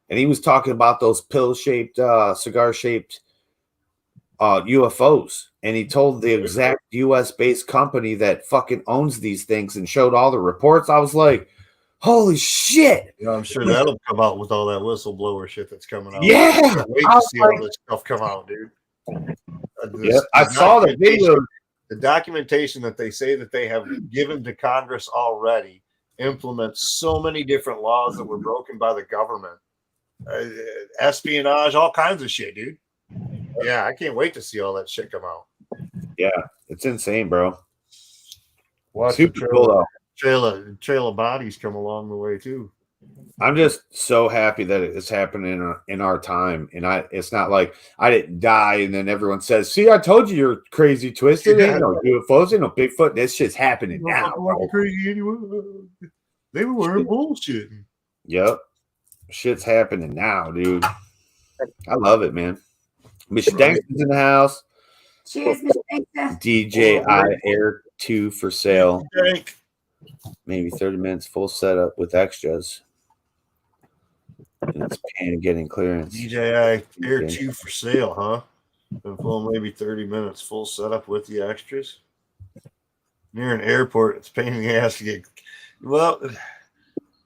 and he was talking about those pill-shaped, cigar-shaped UFOs, and he told the exact U.S.-based company that fucking owns these things and showed all the reports. I was like, holy shit! Yeah, I'm sure that'll come out with all that whistleblower shit that's coming out. Yeah, I can't wait to see all this stuff come out, dude. I saw the video. The documentation that they say that they have given to Congress already implements so many different laws that were broken by the government, espionage, all kinds of shit, dude. Yeah, I can't wait to see all that shit come out. Yeah, it's insane, bro. Watch super cool though. Trail of bodies come along the way too. I'm just so happy that it's happening in our time, and it's not like I didn't die, and then everyone says, "See, I told you you're crazy, twisted." Ain't no UFOs, ain't no Bigfoot. This shit's happening now. Crazy anyway. They were wearing bullshit. Yep, shit's happening now, dude. I love it, man. Mr. Dank's in the house. Cheers, Mr. Dank's. DJI Air 2 for sale. Maybe 30 minutes full setup with extras. And it's paying getting clearance. DJI Air 2 for sale, huh? And full maybe 30 minutes full setup with the extras. Near an airport, it's a pain in the ass to get. Well,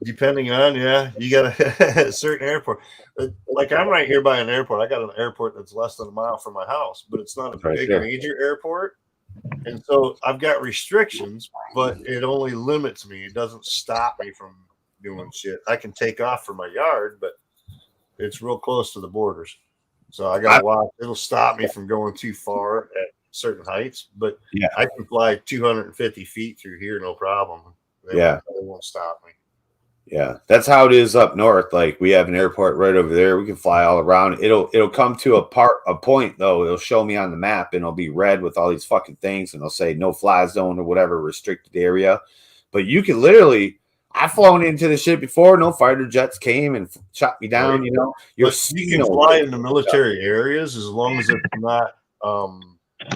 depending on, you got a certain airport. Like, I'm right here by an airport. I got an airport that's less than a mile from my house, but it's not a big major airport. And so I've got restrictions, but it only limits me. It doesn't stop me from doing shit. I can take off from my yard, but it's real close to the borders. So I got to watch. It'll stop me from going too far at certain heights, but I can fly 250 feet through here, no problem. They won't stop me. Yeah, that's how it is up north. Like, we have an airport right over there. We can fly all around. It'll come to a point though. It'll show me on the map, and it'll be red with all these fucking things, and it'll say no fly zone or whatever, restricted area. But you can literally. I've flown into the shit before. No fighter jets came and shot me down. Right. You know, you can fly into military areas as long as it's not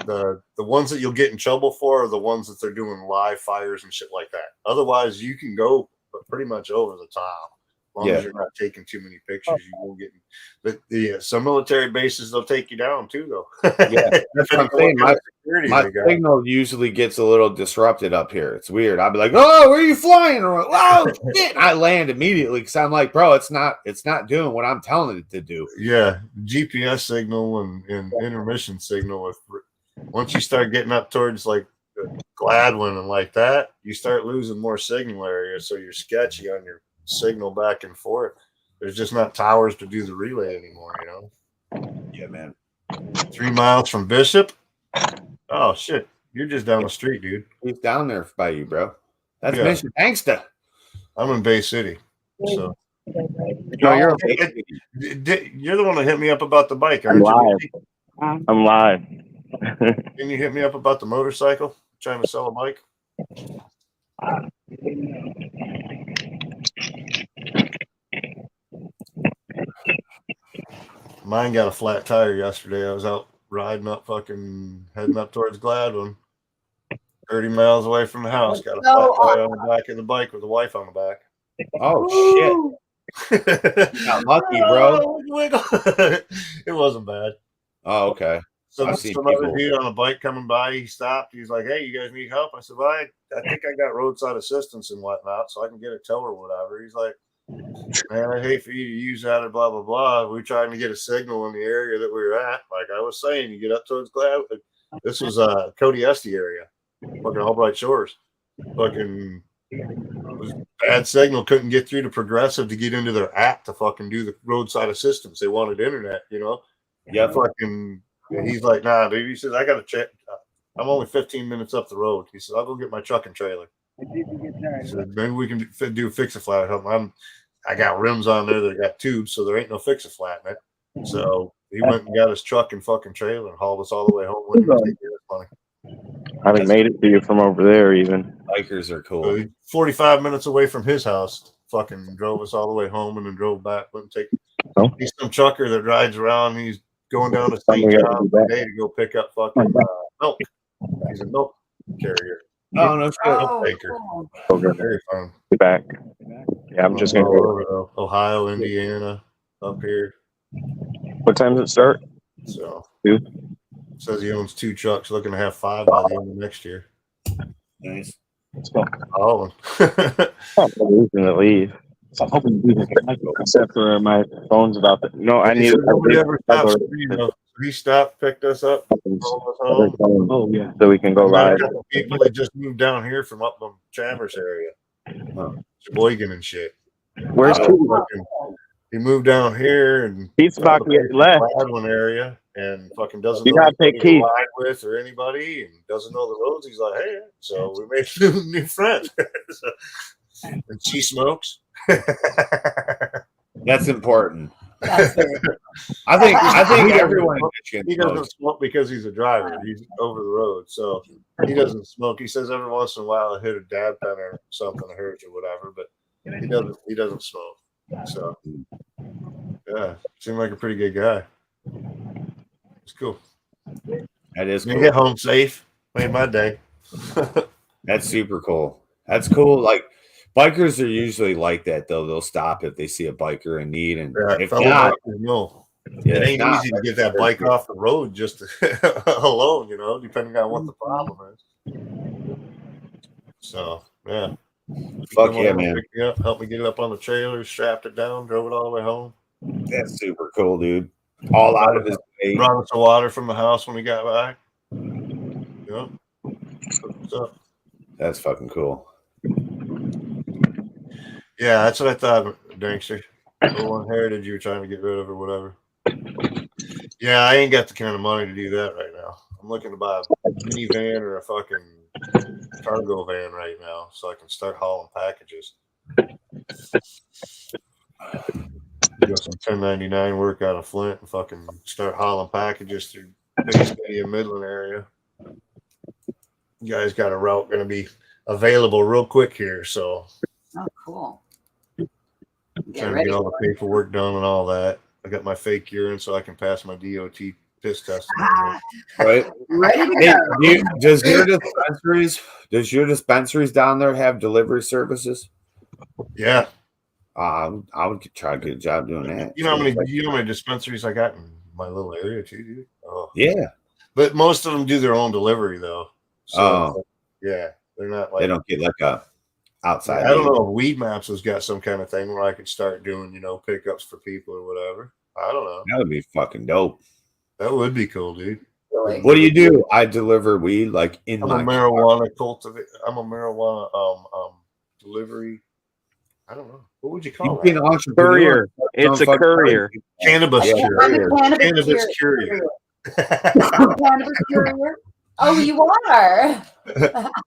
the ones that you'll get in trouble for are the ones that they're doing live fires and shit like that. Otherwise, you can go pretty much over the top. As long as you're not taking too many pictures, you won't get. But some military bases, they'll take you down too, though. Yeah, that's what I'm saying. My signal usually gets a little disrupted up here. It's weird. I'll be like, "Oh, where are you flying?" Or, "Oh, shit!" I land immediately because I'm like, "Bro, it's not doing what I'm telling it to do." Yeah, GPS signal and intermission signal. Once you start getting up towards like Gladwin and like that, you start losing more signal area, so you're sketchy on your signal back and forth. There's just not towers to do the relay anymore, you know. Yeah, man. 3 miles from Bishop. Oh shit, you're just down the street, dude. He's down there by you, bro. That's Mr. Gangsta. I'm in Bay City, so. No, you're the one that hit me up about the bike. I'm live. I'm live. Can you hit me up about the motorcycle? Trying to sell a bike? Mine got a flat tire yesterday. I was out riding up heading up towards Gladwin. 30 miles away from the house. Got a flat tire on the back of the bike with the wife on the back. Oh, shit. Got lucky, bro. It wasn't bad. Oh, okay. Some other dude on a bike coming by, he stopped. He's like, "Hey, you guys need help?" I said, "Well, I think I got roadside assistance and whatnot, so I can get a tow or whatever." He's like, "Man, I hate for you to use that or blah, blah, blah." We're trying to get a signal in the area that we were at. Like I was saying, you get up towards Gladwin. This was Cody Esty area, fucking Albright Shores. Fucking it was bad signal. Couldn't get through to Progressive to get into their app to fucking do the roadside assistance. They wanted internet, you know? Yeah. Fucking... And he's like, "Nah, dude." He says, "I got to check. I'm only 15 minutes up the road." He says, "I'll go get my truck and trailer." He said, "Maybe we can do fix-a-flat or something." I got rims on there that got tubes, so there ain't no fix-a-flat in it. So he went and got his truck and fucking trailer and hauled us all the way home. When he was taking his money. I haven't made it to you from over there even. Bikers are cool. So 45 minutes away from his house. Fucking drove us all the way home and then drove back. Wouldn't take. He's some trucker that rides around. He's going down to St. John today to go pick up fucking milk. He's a milk carrier. Oh, no shit. Oh, Baker. cool. Very fun. Be back. Yeah, I'm just gonna go. Ohio, Indiana, up here. What time does it start? So 2. Says he owns 2 trucks, looking to have 5 by the end of next year. Nice. Let's go. All of them. I'm losing to leave. So I'm hoping to do this, except for my phone's about to. No, I need. Nobody ever stops. He stopped, picked us up, drove us home. Oh yeah, so we can go ride. People that just moved down here from up the Chalmers area, Sheboygan and shit. Where's he moved down here and Pete's about to get left. Gladwin area and fucking doesn't You know gotta pick anybody to Keith. ride with or anybody and doesn't know the roads. He's like, "Hey," so we made a new friend. And she smokes. That's important. That's it. I think everyone in Michigan He doesn't smokes. smoke because he's a driver. He's over the road, so he doesn't smoke. He says every once in a while I hit a dab pen or something of hers or whatever, but he doesn't smoke. So yeah, seemed like a pretty good guy. It's cool. That is You cool. get home safe. Made my day. That's super cool. That's cool. Like bikers are usually like that though. They'll stop if they see a biker in need, and if not, it ain't easy to get that bike off the road just alone, you know, depending on what the problem is. So yeah. Fuck yeah, man. Picked me up, helped me get it up on the trailer, strapped it down, drove it all the way home. That's super cool, dude. All out of his way. Brought us the water from the house when we got back. Yep. So, That's fucking cool. yeah, that's what I thought, Dankster. The one heritage you were trying to get rid of or whatever. Yeah, I ain't got the kind of money to do that right now. I'm looking to buy a minivan or a fucking cargo van right now so I can start hauling packages. Do some 1099 work out of Flint and fucking start hauling packages through Bay City and Midland area. You guys got a route going to be available real quick here, so Oh, cool. trying to get all the paperwork done and all that. I got my fake urine so I can pass my DOT piss test. Right? Ready to Hey, go. does your dispensaries down there have delivery services? Yeah. I would try to get a job doing that. You know how many dispensaries I got in my little area too, dude? Oh. Yeah. But most of them do their own delivery though. So yeah, they're not like They don't get like a outside. I don't know if Weed Maps has got some kind of thing where I could start doing, you know, pickups for people or whatever. I don't know. That would be fucking dope. That would be cool, dude. What do you do? I deliver weed like in I'm my a marijuana cultivator. I'm a marijuana delivery. I don't know. What would you call You can that? entrepreneur. Courier. It's a courier. Cannabis courier. Cannabis courier. Cannabis courier. Oh, you are.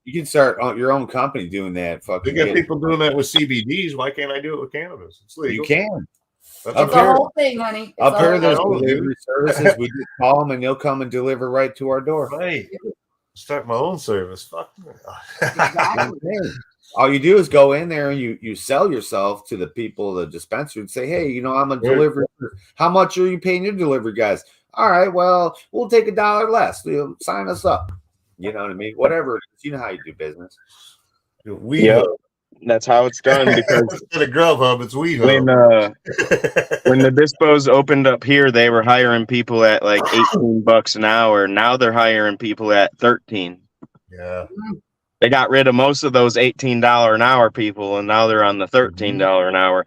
You can start your own company doing that. We Fucking got people doing that with CBDs. Why can't I do it with cannabis? It's legal. You can. Up It's a here, whole thing, honey. It's up a here, whole there's thing. delivery services. We just call them and they'll come and deliver right to our door. Right. Start my own service. Fuck. Exactly. All you do is go in there and you sell yourself to the people, the dispenser, and say, hey, you know, I'm a delivery. How much are you paying your delivery guys? All right, well, we'll take $1 less. You'll sign us up. You know what I mean? Whatever it is, you know how you do business. Yep. That's how it's done, because instead of Grubhub, it's Weed when Hub. when the dispos opened up here, they were hiring people at like $18 an hour. Now they're hiring people at 13. Yeah. They got rid of most of those $18 an hour people, and now they're on the $13 an hour.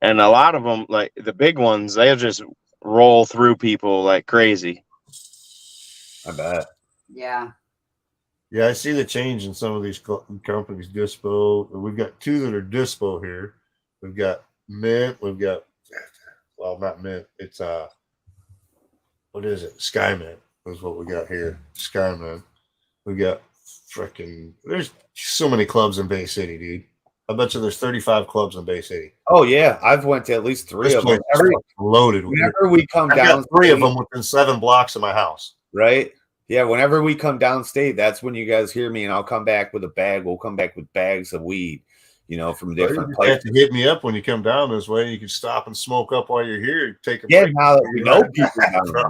And a lot of them, like the big ones, they'll just roll through people like crazy. I bet. Yeah. Yeah, I see the change in some of these companies. Dispo. We've got 2 that are Dispo here. We've got Mint. We've got, well, not Mint. It's what is it? Sky Mint is what we got here. Sky Mint. We got freaking. There's so many clubs in Bay City, dude. I bet you there's 35 clubs in Bay City. Oh yeah, I've went to at least 3 of them. Loaded. Whenever we come I've down, got 3 of them within 7 blocks of my house. Right? Yeah, whenever we come downstate, that's when you guys hear me, and I'll come back with a bag. We'll come back with bags of weed, you know, from different You places. have to hit me up when you come down this way. You can stop and smoke up while you're here. Take a Yeah, break. now that we know people down there.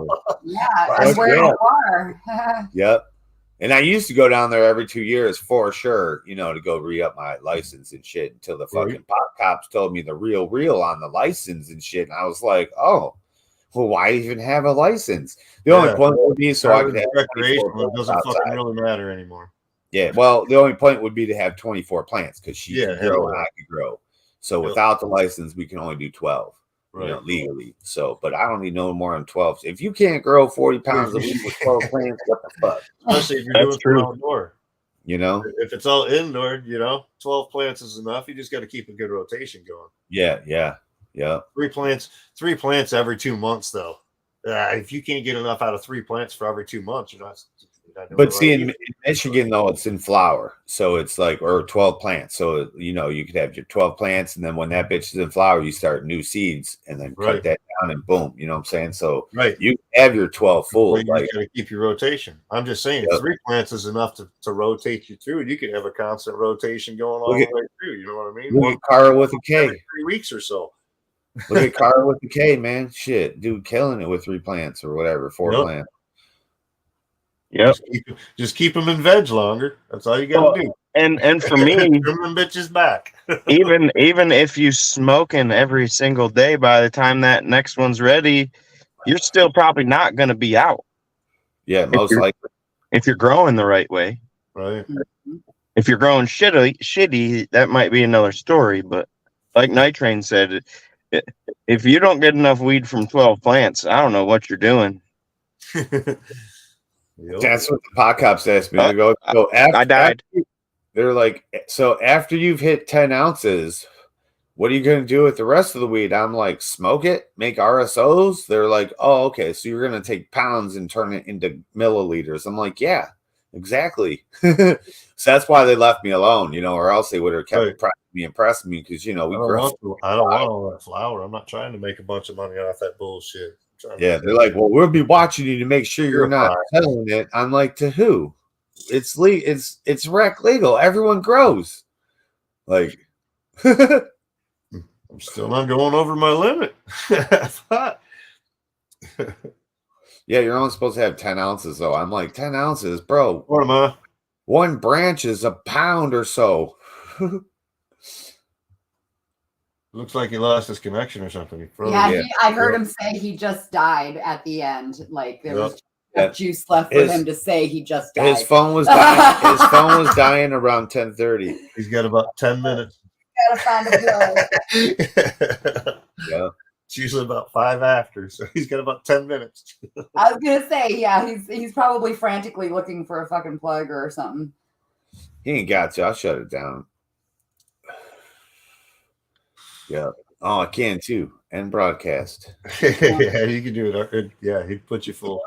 Yeah. And where you are. Yep. And I used to go down there every 2 years for sure, you know, to go re-up my license and shit until the fucking pop cops told me the real on the license and shit. And I was like, oh, well, why even have a license? The only point would be so I could have recreational. It doesn't fucking really matter anymore. Yeah, well, the only point would be to have 24 plants because she Yeah, can grow and I can grow. So without the license, we can only do 12, you know, legally. So, but I don't need no more than 12. If you can't grow 40 pounds of weed with 12 plants, what the fuck? Especially if you're doing it outdoor. You know, if it's all indoor, you know, 12 plants is enough. You just got to keep a good rotation going. Yeah. 3 plants every 2 months, though. If you can't get enough out of 3 plants for every 2 months, you're not. But see, in Michigan, though, it's in flower. So it's like, or 12 plants. So, you know, you could have your 12 plants. And then when that bitch is in flower, you start new seeds and then cut that down and boom. You know what I'm saying? So you have your 12 full. You got to keep your rotation. I'm just saying 3 plants is enough to rotate you through. You could have a constant rotation going all the way through. You know what I mean? Look at Cara with a K. 3 weeks or so. Look at Cara with the K, man. Shit, dude, killing it with 3 plants or whatever, 4 plants. Yep. Just keep them in veg longer. That's all you got to do. And for me, trim them bitches back. even if you smoking every single day, by the time that next one's ready, you're still probably not going to be out. Yeah, most likely. If you're growing the right way. Right. If you're growing shitty, that might be another story. But like Night Train said, if you don't get enough weed from 12 plants, I don't know what you're doing. That's what the pot cops asked me. I died. They're like, so after you've hit 10 ounces, what are you going to do with the rest of the weed? I'm like, smoke it, make RSOs. They're like, oh, okay. So you're going to take pounds and turn it into milliliters. I'm like, yeah, exactly. So that's why they left me alone, you know, or else they would have kept impressing me because, you know, I don't want all that flour. I'm not trying to make a bunch of money off that bullshit. Yeah, they're like, well, we'll be watching you to make sure you're not selling it. I'm like, to who? It's rec legal. Everyone grows. Like, I'm still not going over my limit. Yeah, you're only supposed to have 10 ounces, though. I'm like, 10 ounces, bro. What am I? 1 branch is a pound or so. Looks like he lost his connection or something. I heard him say he just died at the end. Like there was juice left for him to say he just died. His phone was dying. His phone was dying around 10:30. He's got about 10 minutes. Gotta find a pill. Yeah. It's usually about 5 after, so he's got about 10 minutes. I was gonna say, yeah, he's probably frantically looking for a fucking plug or something. He ain't got to. I'll shut it down. Yeah. Oh, I can too. And broadcast. Yeah, you can do it. Yeah, he'd put you full.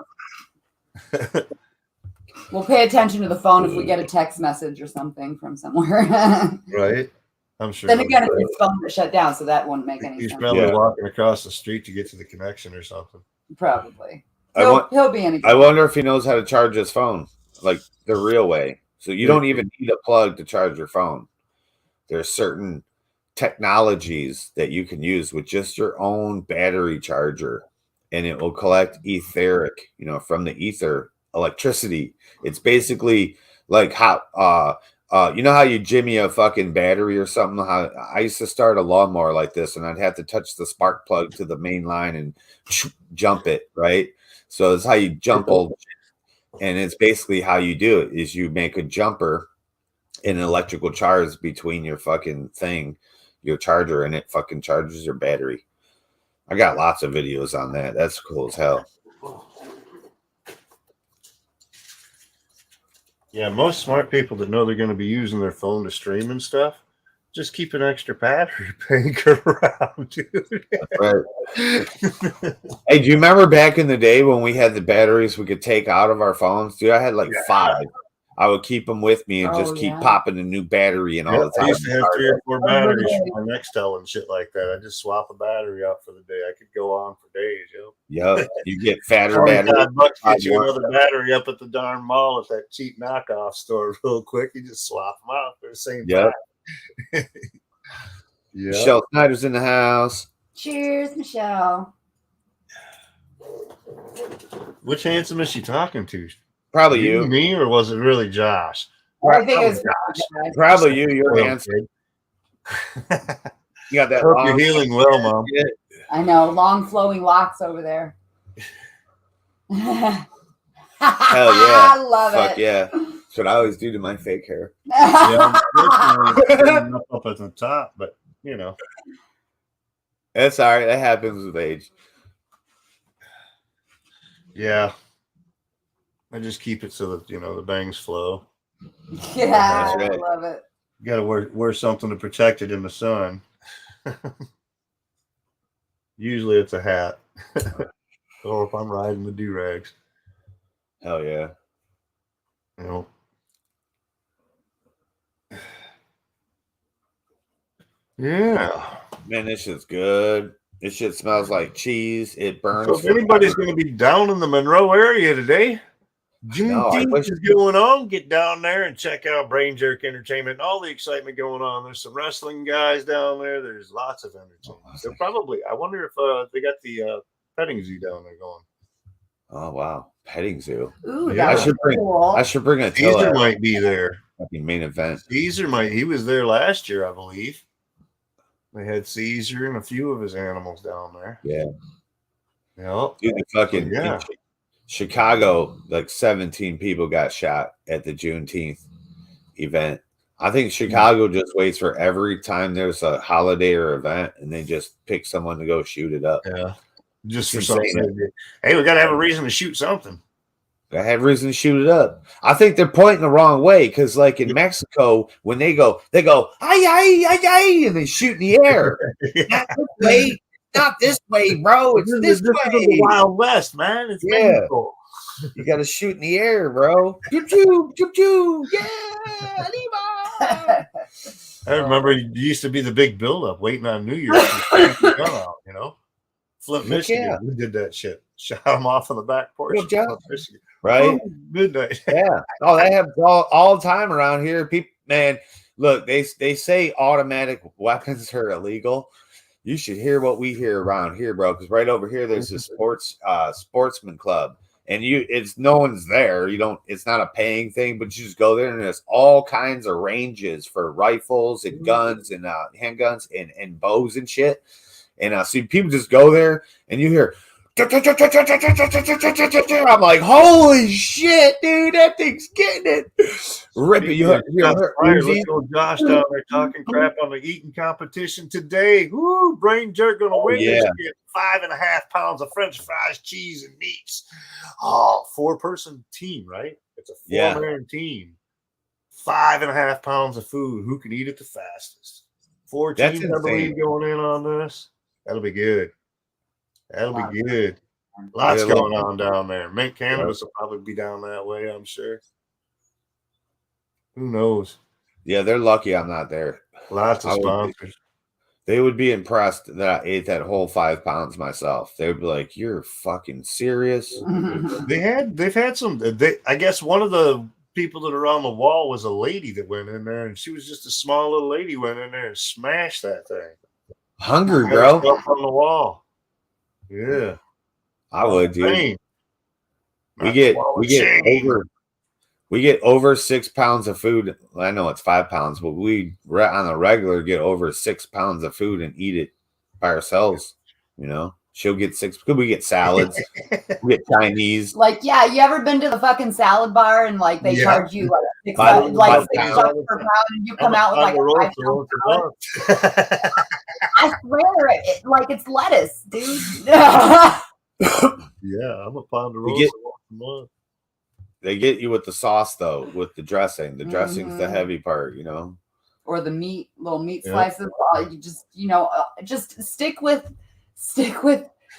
We'll pay attention to the phone if we get a text message or something from somewhere. Right. I'm sure. Then again, it's his phone that shut down, so that wouldn't make any He's sense. probably walking across the street to get to the connection or something. Probably. I He'll be in a I wonder if he knows how to charge his phone, like the real way. So you don't even need a plug to charge your phone. There's certain technologies that you can use with just your own battery charger, and it will collect etheric, from the ether electricity. It's basically like how you know how you jimmy a fucking battery or something. How I used to start a lawnmower like this, and I'd have to touch the spark plug to the main line and jump it, right? So it's how you jump old, and it's basically how you do it is you make a jumper in electrical charge between your fucking thing, your charger, and it fucking charges your battery. I got lots of videos on that. That's cool as hell. Yeah, most smart people that know they're going to be using their phone to stream and stuff, just keep an extra battery bank around, dude. Right. Hey, do you remember back in the day when we had the batteries we could take out of our phones? Dude, I had like 5. I would keep them with me and just keep popping a new battery in all the time. I used to have 3 or 4 batteries for my Nextel and shit like that. I just swap a battery out for the day. I could go on for days, Yep. You get fatter batteries. $25 get you another battery up at the darn mall at that cheap knockoff store real quick. You just swap them out for the same time. Michelle Snyder's in the house. Cheers, Michelle. Which handsome is she talking to? Probably you. Me, or was it really Josh? I think it's Josh. Probably you. You're handsome. You got that. Hope you're healing well, Mom. I know, long flowing locks over there. Hell yeah! I love it. Fuck yeah! That's what I always do to my fake hair. Yeah, I'm up at the top, but that's all right. That happens with age. Yeah. I just keep it so that the bangs flow. Yeah, right. I love it. You got to wear something to protect it in the sun. Usually it's a hat, or if I'm riding the do-rags. Hell yeah! Yeah. Man, this shit's good. This shit smells like cheese. It burns. So if anybody's going to be down in the Monroe area today, Juneteenth is going on. Get down there and check out BrainJerk Entertainment. All the excitement going on. There's some wrestling guys down there. There's lots of entertainment. So probably, I wonder if they got the petting zoo down there going. Oh wow, petting zoo. Ooh, Yeah. I should bring a Caesar might be there. main event. Caesar might. He was there last year, I believe. They had Caesar and a few of his animals down there. Yeah. Yep. Dude, the fucking Chicago, like 17 people got shot at the Juneteenth event. I think Chicago just waits for every time there's a holiday or event, and they just pick someone to go shoot it up. Yeah. Just for something. Hey, we got to have a reason to shoot something. I have reason to shoot it up. I think they're pointing the wrong way because, like in Mexico, when they go, ay, ay, ay, ay, and they shoot in the air. Not this way, not this way, bro. It's this way. Is the Wild West, man. It's Mexico. You got to shoot in the air, bro. Choo choo, choo choo. Yeah, Lima. I remember it used to be the big buildup, waiting on New Year's to shoot the gun out. Flint, Michigan. We did that shit. Shot them off on the back porch. Good job. Michigan. Right? Oh, midnight. Yeah. Oh, that happens all the time around here. People, man, look, they say automatic weapons are illegal. You should hear what we hear around here, bro. Because right over here, there's a sportsman club, and no one's there. It's not a paying thing, but you just go there, and there's all kinds of ranges for rifles and guns and handguns and bows and shit. And see, people just go there, and you hear. I'm like, holy shit, dude! That thing's getting it. Rip it. You heard Josh down there talking crap on the eating competition today. Woo, BrainJerk gonna win this shit. 5.5 pounds of French fries, cheese, and meats. Oh, 4-person team, right? It's a 4-man team. 5.5 pounds of food. Who can eat it the fastest? 4 teams, I believe, going in on this. That'll be good. That'll be good. Lots going on down there. Cannabis will probably be down that way, I'm sure. Who knows? Yeah, they're lucky I'm not there. Lots of sponsors. They would be impressed that I ate that whole 5 pounds myself. They would be like, "You're fucking serious." They've had some. I guess one of the people that are on the wall was a lady that went in there, and she was just a small little lady. Went in there and smashed that thing. Hungry, bro. Up on the wall. Yeah, I would, dude. Pain. We get over 6 pounds of food. I know it's 5 pounds, but we on the regular get over 6 pounds of food and eat it by ourselves. You know, she'll get 6. We get salads, we get Chinese. Like, yeah, you ever been to the fucking salad bar and like they charge you like $6 per pound, and you come out with like a 5 pound salad? I swear, it's lettuce, dude. Yeah, I'm a pound of roast once a month. They get you with the sauce though, with the dressing. The dressing's the heavy part, you know. Or the little meat slices. You just, just stick with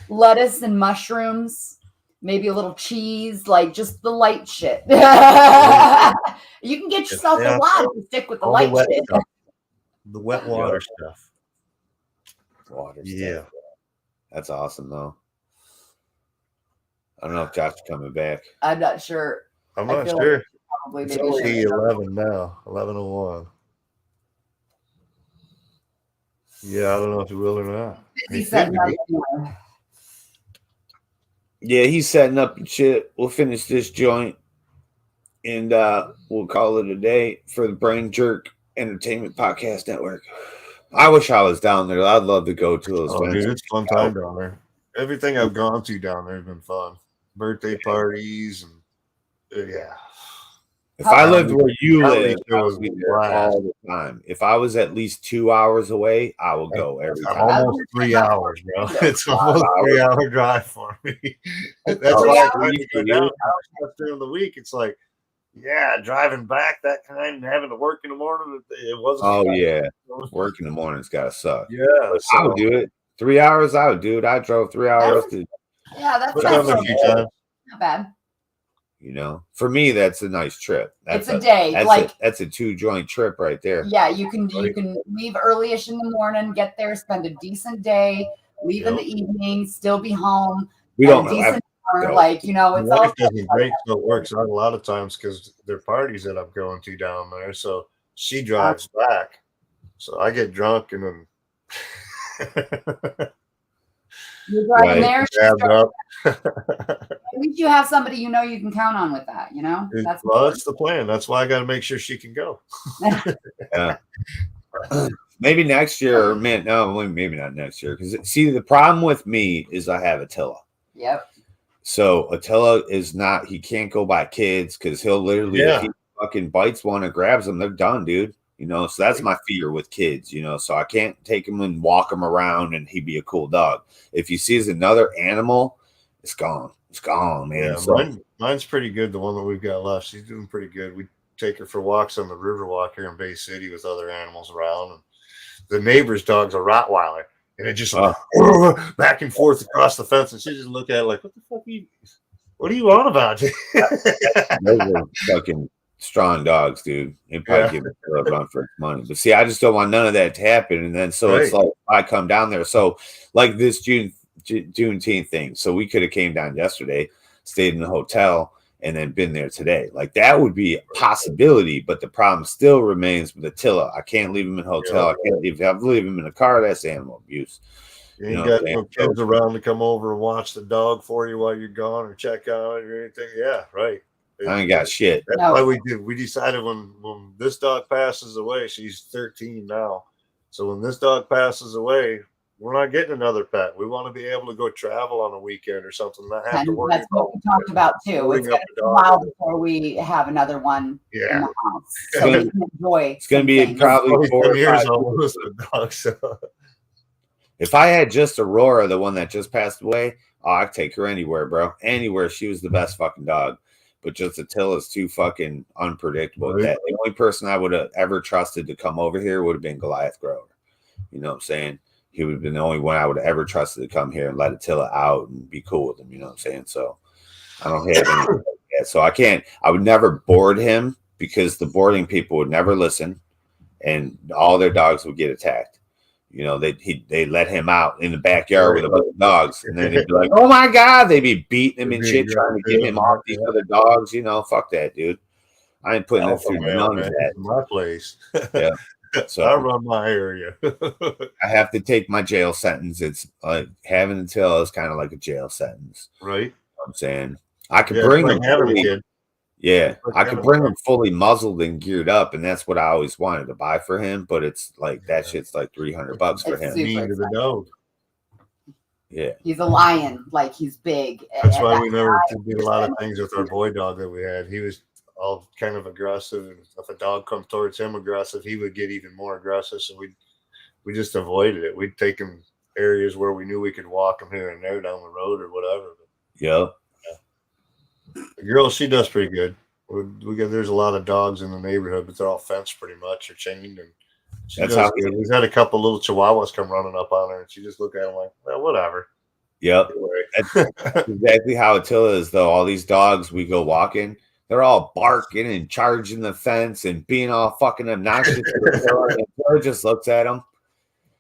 lettuce and mushrooms, maybe a little cheese, like just the light shit. You can get yourself a lot if you stick with the light shit. Stuff. The wet water stuff. Stuff. That's awesome though. I don't know if Josh is coming back. I'm not sure. I'm not sure. Probably it's only 11 now. 11:01. Yeah, I don't know if he will or not. He's setting up. Yeah, he's setting up and shit. We'll finish this joint and we'll call it a day for the BrainJerk Entertainment Podcast Network. I wish I was down there. I'd love to go to those events. Dude, it's a fun time down there. Everything I've gone to down there has been fun. Birthday parties and If I lived where you live, I would be there all the time. If I was at least 2 hours away, I will go every time. Almost 3 hours, bro. It's almost a 3-hour drive for me. That's why I go down during the week. It's like, driving back that kind and having to work in the morning. It wasn't. Oh yeah, work in the morning's gotta suck. Yeah, I would do it. 3 hours, I would do it. I drove 3 hours to. Yeah, that's not bad. You know, for me, that's a nice trip. That's it's a day. That's a 2-joint trip right there. Yeah, you can leave early-ish in the morning, get there, spend a decent day, leave in the evening, still be home. We don't know. It's all doesn't break, so it works out a lot of times because there are parties that I'm going to down there. So she drives back, so I get drunk and then you're driving there. Up. At least you have somebody you can count on with that. That's the plan. That's why I got to make sure she can go. Maybe next year, maybe not next year. Because see, the problem with me is I have Attila. Yep. So Attila is not. He can't go by kids because he'll literally if he fucking bites one and grabs them, they're done, dude. So that's my fear with kids, so I can't take him and walk him around and he'd be a cool dog. If he sees another animal, it's gone. It's gone, man. Yeah, mine's pretty good. The one that we've got left, she's doing pretty good. We take her for walks on the Riverwalk here in Bay City with other animals around. And the neighbor's dog's a Rottweiler. And it just back and forth across the fence. And she just look at it like, what the fuck what are you on about? Those are fucking strong dogs, dude. They probably give it a run for its money. But see, I just don't want none of that to happen. And then it's like I come down there. So like this Juneteenth thing. So we could have came down yesterday, stayed in the hotel, and then been there today. Like that would be a possibility, but the problem still remains with Attila. I can't leave him in a hotel. I can't leave him in a car. That's animal abuse. You ain't got no kids around to come over and watch the dog for you while you're gone or check on it or anything. Yeah, right. I ain't got shit. That's why we decided when this dog passes away, she's 13 now. So when this dog passes away, we're not getting another pet. We want to be able to go travel on a weekend or something. Not have to worry. That's what we talked about too. It's going to be a while before we have another one in the house. So we can enjoy. It's going to be probably 4 years old. Dog, so. If I had just Aurora, the one that just passed away, I'd take her anywhere, bro. Anywhere. She was the best fucking dog. But just Attila's too fucking unpredictable. Right. That the only person I would have ever trusted to come over here would have been Goliath Grover. You know what I'm saying? He would have been the only one I would have ever trusted to come here and let Attila out and be cool with him. You know what I'm saying? So I don't have anything like that. So I would never board him because the boarding people would never listen. and all their dogs would get attacked. You know, they let him out in the backyard with a bunch of dogs, and then they'd be like, "Oh my god!" They'd be beating him and shit, trying to get him off these other dogs. You know, fuck that, dude. I ain't putting it through none of that. My place. Yeah. So I run my area. I have to take my jail sentence. It's like having to tell is kind of like a jail sentence, right? You know what I'm saying I could bring him. Yeah, I could bring him fully muzzled and geared up, and that's what I always wanted to buy for him. But it's like that shit's like $300 for him. The dog. Yeah, he's a lion. Like he's big. That's why we never did a lot of things with our boy dog that we had. He was all kind of aggressive, and if a dog comes towards him aggressive, he would get even more aggressive. So we just avoided it. We'd take him areas where we knew we could walk him here and there down the road or whatever. Yeah. The girl, she does pretty good. There's a lot of dogs in the neighborhood, but they're all fenced pretty much or chained, and that's how we've had a couple little chihuahuas come running up on her, and she just looked at them like, well, whatever. Yep. That's exactly how Attila is, though. All these dogs we go walking, they're all barking and charging the fence and being all fucking obnoxious. And Attila just looks at them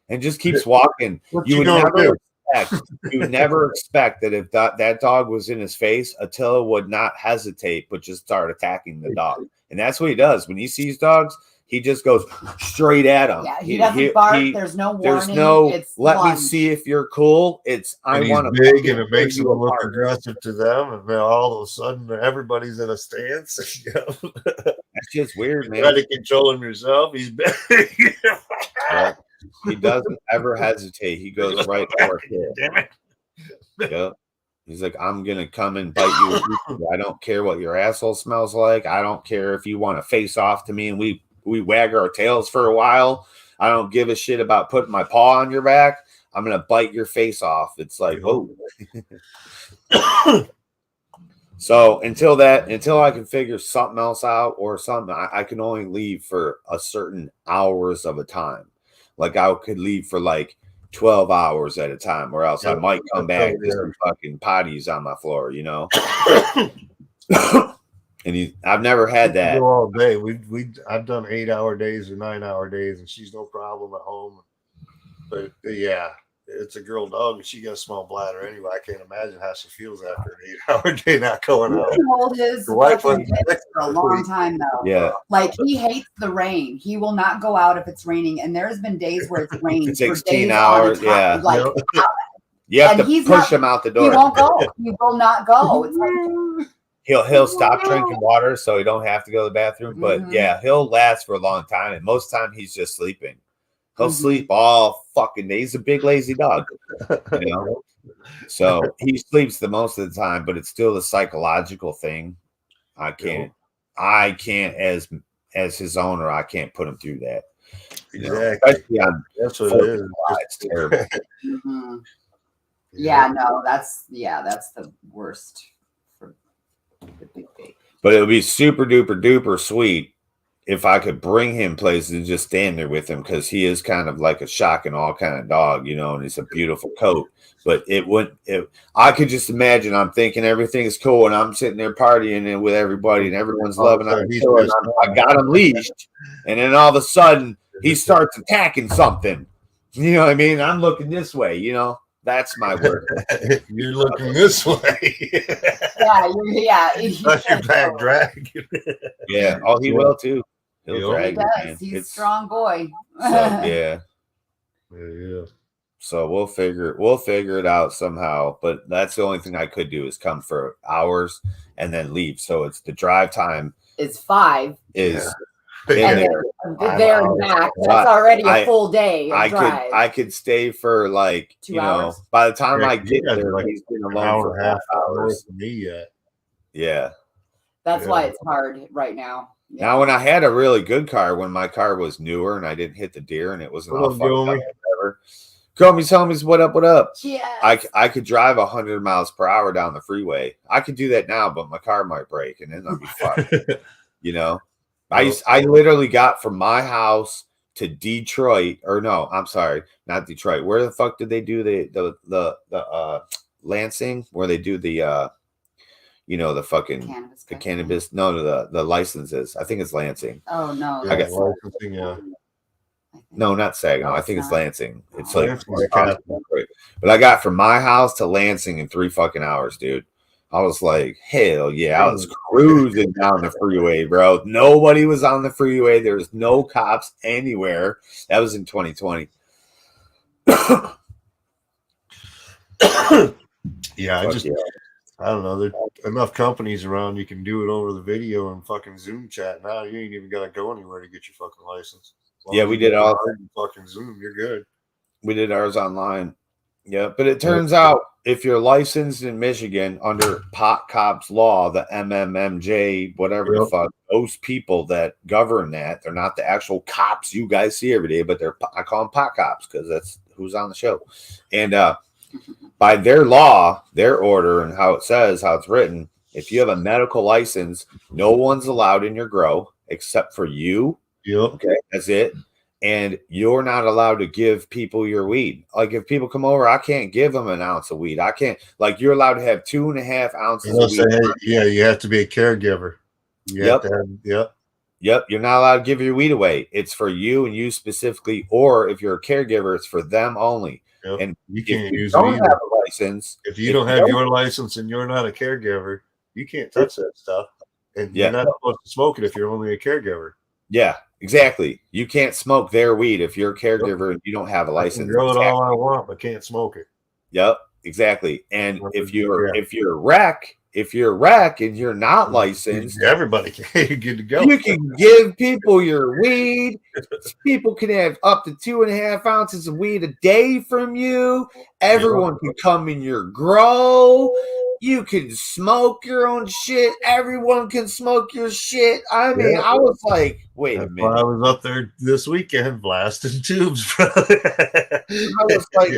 and just keeps walking. You would never expect that if that dog was in his face, Attila would not hesitate but just start attacking the dog. And that's what he does. When he sees dogs, he just goes straight at them. Yeah, he doesn't bark. There's no warning. There's no let me see if you're cool. It's I want to big, and it makes him look aggressive to them. And then all of a sudden, everybody's in a stance. That's just weird, man. You try to control him yourself. He's big. Yeah. He doesn't ever hesitate. He goes right for it. Damn it. Yep. He's like, I'm gonna come and bite you. I don't care what your asshole smells like. I don't care if you want to face off to me and we wag our tails for a while. I don't give a shit about putting my paw on your back. I'm gonna bite your face off. It's like, oh. So until I can figure something else out or something, I can only leave for a certain hours of a time. Like I could leave for like 12 hours at a time, or else I might come back and some fucking potties on my floor, you know. And I've never had that all day. I've done 8-hour days or 9-hour days, and she's no problem at home. But yeah, it's a girl dog, and she got a small bladder anyway. I can't imagine how she feels after an 8-hour day not going out. He hold his for a long time though. Yeah, like he hates the rain. He will not go out if it's raining, and there's been days where it's rained 16 hours. Yeah, like you have to push him out the door. He won't go. He will not go. It's like he'll stop drinking water so he don't have to go to the bathroom. But yeah, he'll last for a long time, and most of the time he's just sleeping. He'll sleep all fucking day. He's a big lazy dog, you know. So he sleeps the most of the time, but it's still the psychological thing. I can't as his owner, I can't put him through that. Exactly. That's what it is. It's terrible. Yeah, no, that's the worst for the big baby. But it would be super duper duper sweet if I could bring him places and just stand there with him, because he is kind of like a shock and all kind of dog, you know, and it's a beautiful coat. But I could just imagine, I'm thinking everything is cool and I'm sitting there partying with everybody and everyone's loving it. I got him leashed, and then all of a sudden he starts attacking something. You know what I mean? I'm looking this way, you know. That's my word. You're looking this way. That's your back drag. Yeah. Oh, he will too. He'll drag he does. Man. He's a strong boy. So, yeah. Yeah. So we'll figure it out somehow. But that's the only thing I could do is come for hours and then leave. So it's the drive time is 5. Is and there and back. That's already a full day. I could stay for like 2 hours. Know, by the time I get there, like he's been alone for half hours. For me yet. Yeah. That's why it's hard right now. Yeah. Now, when I had a really good car, when my car was newer and I didn't hit the deer and it wasn't all fucked up, whatever. Homies, what up? What up? Yes. I could drive 100 miles per hour down the freeway. I could do that now, but my car might break and then I'll be fucked. You know, I literally got from my house to Detroit, or no, I'm sorry, not Detroit. Where the fuck did they do the Lansing, where they do the the fucking cannabis? No, the licenses. I think it's Lansing. Oh no, I got licensing. Yeah. No, not Saginaw. No, I it's think it's not. Lansing. It's Oh. like, Lansing's the capital. but I got from my house to Lansing in 3 fucking hours, dude. I was like, hell yeah. I was cruising down the freeway, bro. Nobody was on the freeway. There was no cops anywhere. That was in 2020. Yeah, Fuck yeah. I don't know. There's enough companies around. You can do it over the video and fucking Zoom chat. Now you ain't even got to go anywhere to get your fucking license. As long Yeah, as we you did get all. on fucking Zoom. You're good. We did ours online. Yeah, but it turns out if you're licensed in Michigan under pot cops law, the MMMJ, whatever the fuck, those people that govern that, they're not the actual cops you guys see every day, but I call them pot cops because that's who's on the show. And by their law, their order, and how it says, how it's written, if you have a medical license, no one's allowed in your grow except for you. Yep. Okay, that's it. And you're not allowed to give people your weed. Like if people come over, I can't give them an ounce of weed. I can't. Like you're allowed to have 2.5 ounces of weed. Yeah, you have to be a caregiver. Yep. Yep. You're not allowed to give your weed away. It's for you and you specifically. Or if you're a caregiver, it's for them only. Yep. And you can't use don't it have a license. If you don't have your license and you're not a caregiver, you can't touch that stuff. And you're not supposed to smoke it if you're only a caregiver. Yeah, exactly. You can't smoke their weed if you're a caregiver and you don't have a license. I can grow it all I want, but can't smoke it. Yep, exactly. And if you're a rec and you're not licensed, everybody can get to go. You can give people your weed. People can have up to 2.5 ounces of weed a day from you. Everyone can come in your grow. You can smoke your own shit. Everyone can smoke your shit. I mean, I was like, wait a minute. I was up there this weekend blasting tubes, bro. I was like,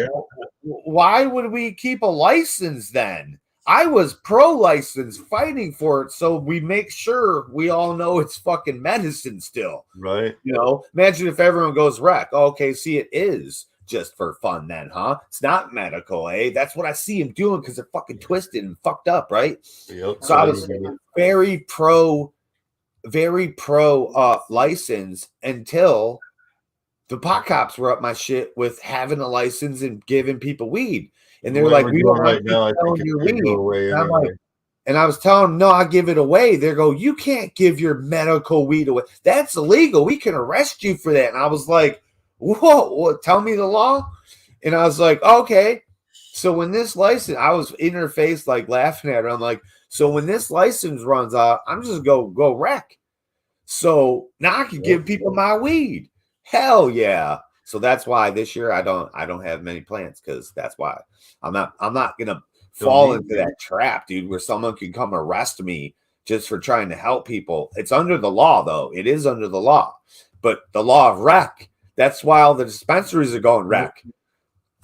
why would we keep a license then? I was pro-license fighting for it, so we make sure we all know it's fucking medicine still. Right. You know, imagine if everyone goes rec. Okay, see, it is just for fun then, huh? It's not medical, eh? That's what I see him doing because they're fucking twisted and fucked up, right? Yep. So I was very pro license until the pot cops were up my shit with having a license and giving people weed. And they were like, we don't right now. I think your weed. And I'm like, and I was telling them, no, I give it away. They go, you can't give your medical weed away. That's illegal. We can arrest you for that. And I was like, whoa, tell me the law. And I was like, okay. So when this license, I was in her face, like laughing at her. I'm like, so when this license runs out, I'm just go wreck. So now I can give people my weed. Hell yeah. So that's why this year I don't have many plans because that's why I'm not gonna fall into that trap, dude, where someone can come arrest me just for trying to help people. It's under the law, though. It is under the law, but the law of rec. That's why all the dispensaries are going rec.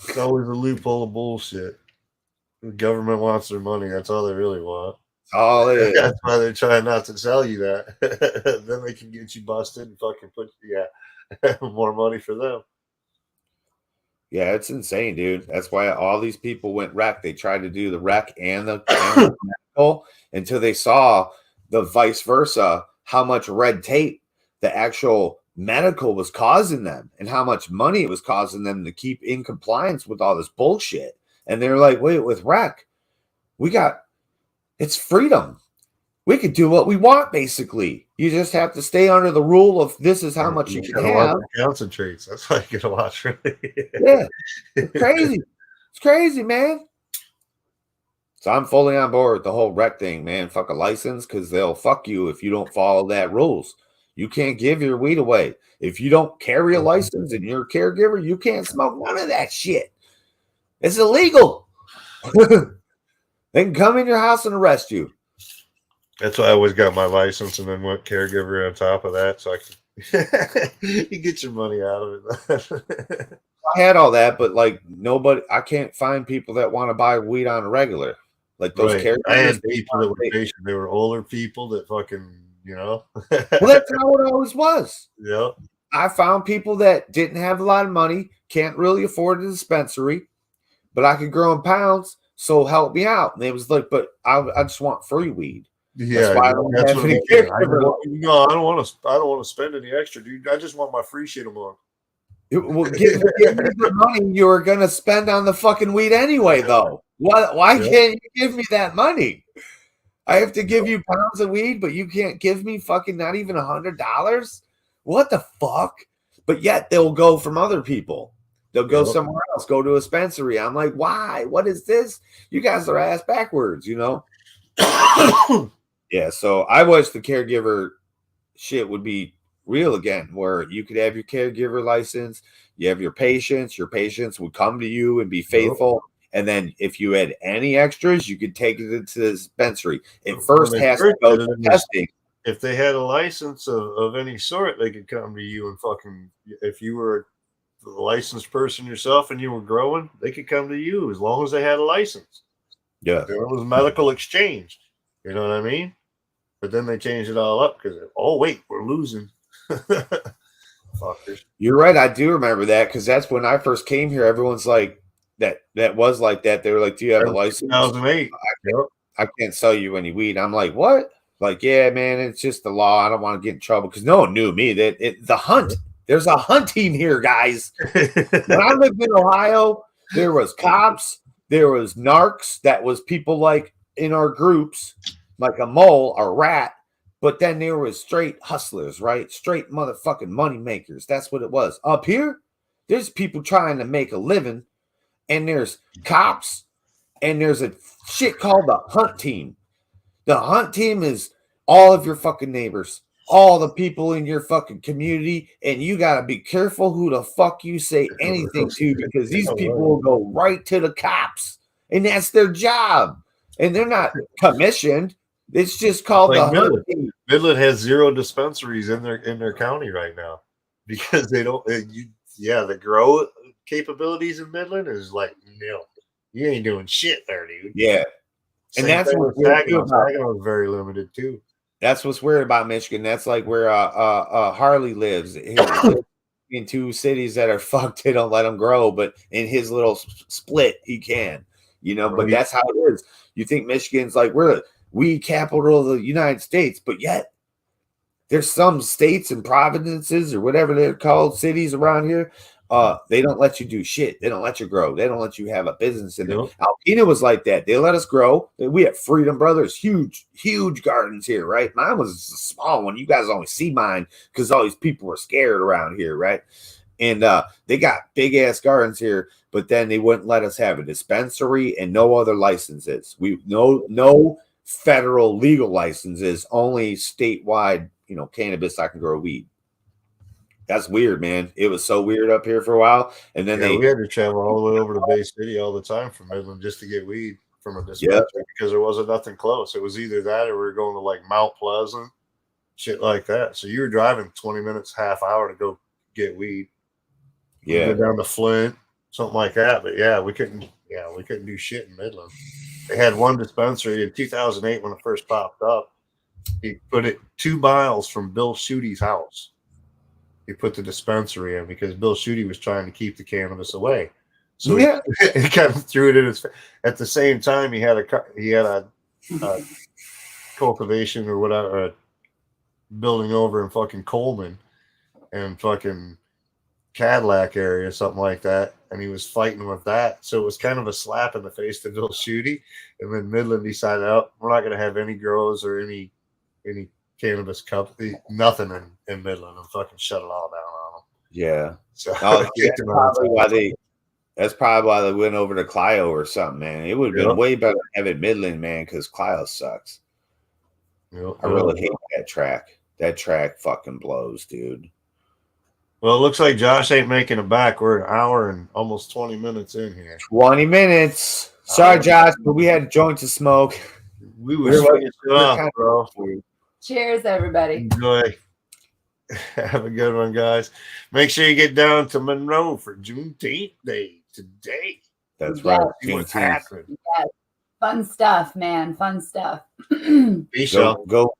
It's always a loophole of bullshit. The government wants their money. That's all they really want. All it is. That's why they're trying not to sell you that. Then they can get you busted and fucking put more money for them. Yeah, it's insane, dude. That's why all these people went rec. They tried to do the rec and the medical until they saw the vice versa, how much red tape the actual medical was causing them and how much money it was causing them to keep in compliance with all this bullshit. And they're like, wait, with rec, it's freedom. We could do what we want, basically. You just have to stay under the rule of this is how much you can have. Concentrates. That's why you gotta watch. Really. Yeah, it's crazy. It's crazy, man. So I'm fully on board with the whole rec thing, man. Fuck a license because they'll fuck you if you don't follow that rules. You can't give your weed away. If you don't carry a license and you're a caregiver, you can't smoke none of that shit. It's illegal. They can come in your house and arrest you. That's why I always got my license and then went caregiver on top of that, so I can you get your money out of it. I had all that, but like nobody, I can't find people that want to buy weed on a regular. Like those caregivers. I had people that were patient. They were older people that fucking, Well, that's how it always was. Yeah. I found people that didn't have a lot of money, can't really afford a dispensary, but I could grow in pounds, so help me out. And it was like, but I just want free weed. Yeah, that's why I don't have any I don't want to spend any extra, dude. I just want my free shit a month. Well, give me the money you were gonna spend on the fucking weed anyway, though. Why can't you give me that money? I have to give you pounds of weed, but you can't give me fucking not even $100. What the fuck? But yet they'll go from other people. They'll go somewhere else, go to a dispensary. I'm like, why? What is this? You guys are ass backwards, you know? Yeah, so I wish the caregiver shit would be real again, where you could have your caregiver license, you have your patients would come to you and be faithful. And then if you had any extras, you could take it into the dispensary. It first has to go to testing. If they had a license of any sort, they could come to you and fucking, if you were a licensed person yourself and you were growing, they could come to you as long as they had a license. Yeah. There was medical exchange. You know what I mean? But then they changed it all up because, oh, wait, we're losing. Fuckers. You're right. I do remember that because that's when I first came here. Everyone's like, that was like that. They were like, do you have a license? 2008. I can't sell you any weed. I'm like, what? Like, yeah, man, it's just the law. I don't want to get in trouble because no one knew me. The hunt. There's a hunting here, guys. When I lived in Ohio, there was cops, there was narcs, that was people like in our groups, like a mole, a rat, but then there was straight hustlers, right? Straight motherfucking money makers. That's what it was. Up here, there's people trying to make a living, and there's cops, and there's a shit called the hunt team. The hunt team is all of your fucking neighbors, all the people in your fucking community, and you got to be careful who the fuck you say anything to because these people will go right to the cops, and that's their job. And they're not commissioned. It's just called like the hunt team. Midland has 0 dispensaries in their county right now because they don't. The grow capabilities in Midland is like nil. You ain't doing shit there, dude. Yeah. And that's what's Saginaw was very limited too. That's what's weird about Michigan. That's like where Harley lives. In 2 cities that are fucked, they don't let him grow. But in his little split, he can. You know, but that's how it is. You think Michigan's like we're the weed capital of the United States, but yet there's some states and provinces or whatever they're called, cities around here. They don't let you do shit. They don't let you grow. They don't let you have a business in there. Alpena was like that. They let us grow. We have Freedom Brothers, huge gardens here, right? Mine was a small one. You guys only see mine because all these people were scared around here, right? And they got big ass gardens here, but then they wouldn't let us have a dispensary and no other licenses. No federal legal licenses, only statewide, cannabis I can grow weed. That's weird, man. It was so weird up here for a while. And then we had to travel all the way over to Bay City all the time from Midland just to get weed from a dispensary because there wasn't nothing close. It was either that or we were going to like Mount Pleasant, shit like that. So you were driving 20 minutes, half hour to go get weed. Yeah. Go down to Flint, something like that. But we couldn't do shit in Midland. They had one dispensary in 2008 when it first popped up. He put it 2 miles from Bill Schuette's house. He put the dispensary in because Bill Schuette was trying to keep the cannabis away. So he kind of threw it in his face. At the same time, he had a cultivation or whatever, building over in fucking Coleman and fucking Cadillac area, something like that. And he was fighting with that. So it was kind of a slap in the face to Bill Schuette. And then Midland decided, we're not going to have any grows or any cannabis company, nothing in Midland, and fucking shut it all down on them. Yeah. So that's probably why they went over to Clio or something, man. It would have been way better to have it Midland, man, because Clio sucks. I really hate that track. That track fucking blows, dude. Well, it looks like Josh ain't making it back. We're an hour and almost 20 minutes in here. 20 minutes. Sorry, Josh, but we had a joint to smoke. We were off, bro. Cheers, everybody. Enjoy. Have a good one, guys. Make sure you get down to Monroe for Juneteenth Day today. That's right. See what's happening. Yes. Fun stuff, man. Fun stuff. Peace out. Go.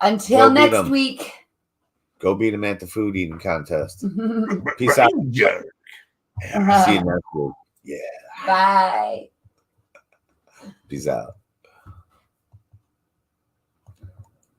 Until next week. Go beat him at the food eating contest. Peace out. See you next week. Yeah. Bye. Peace out.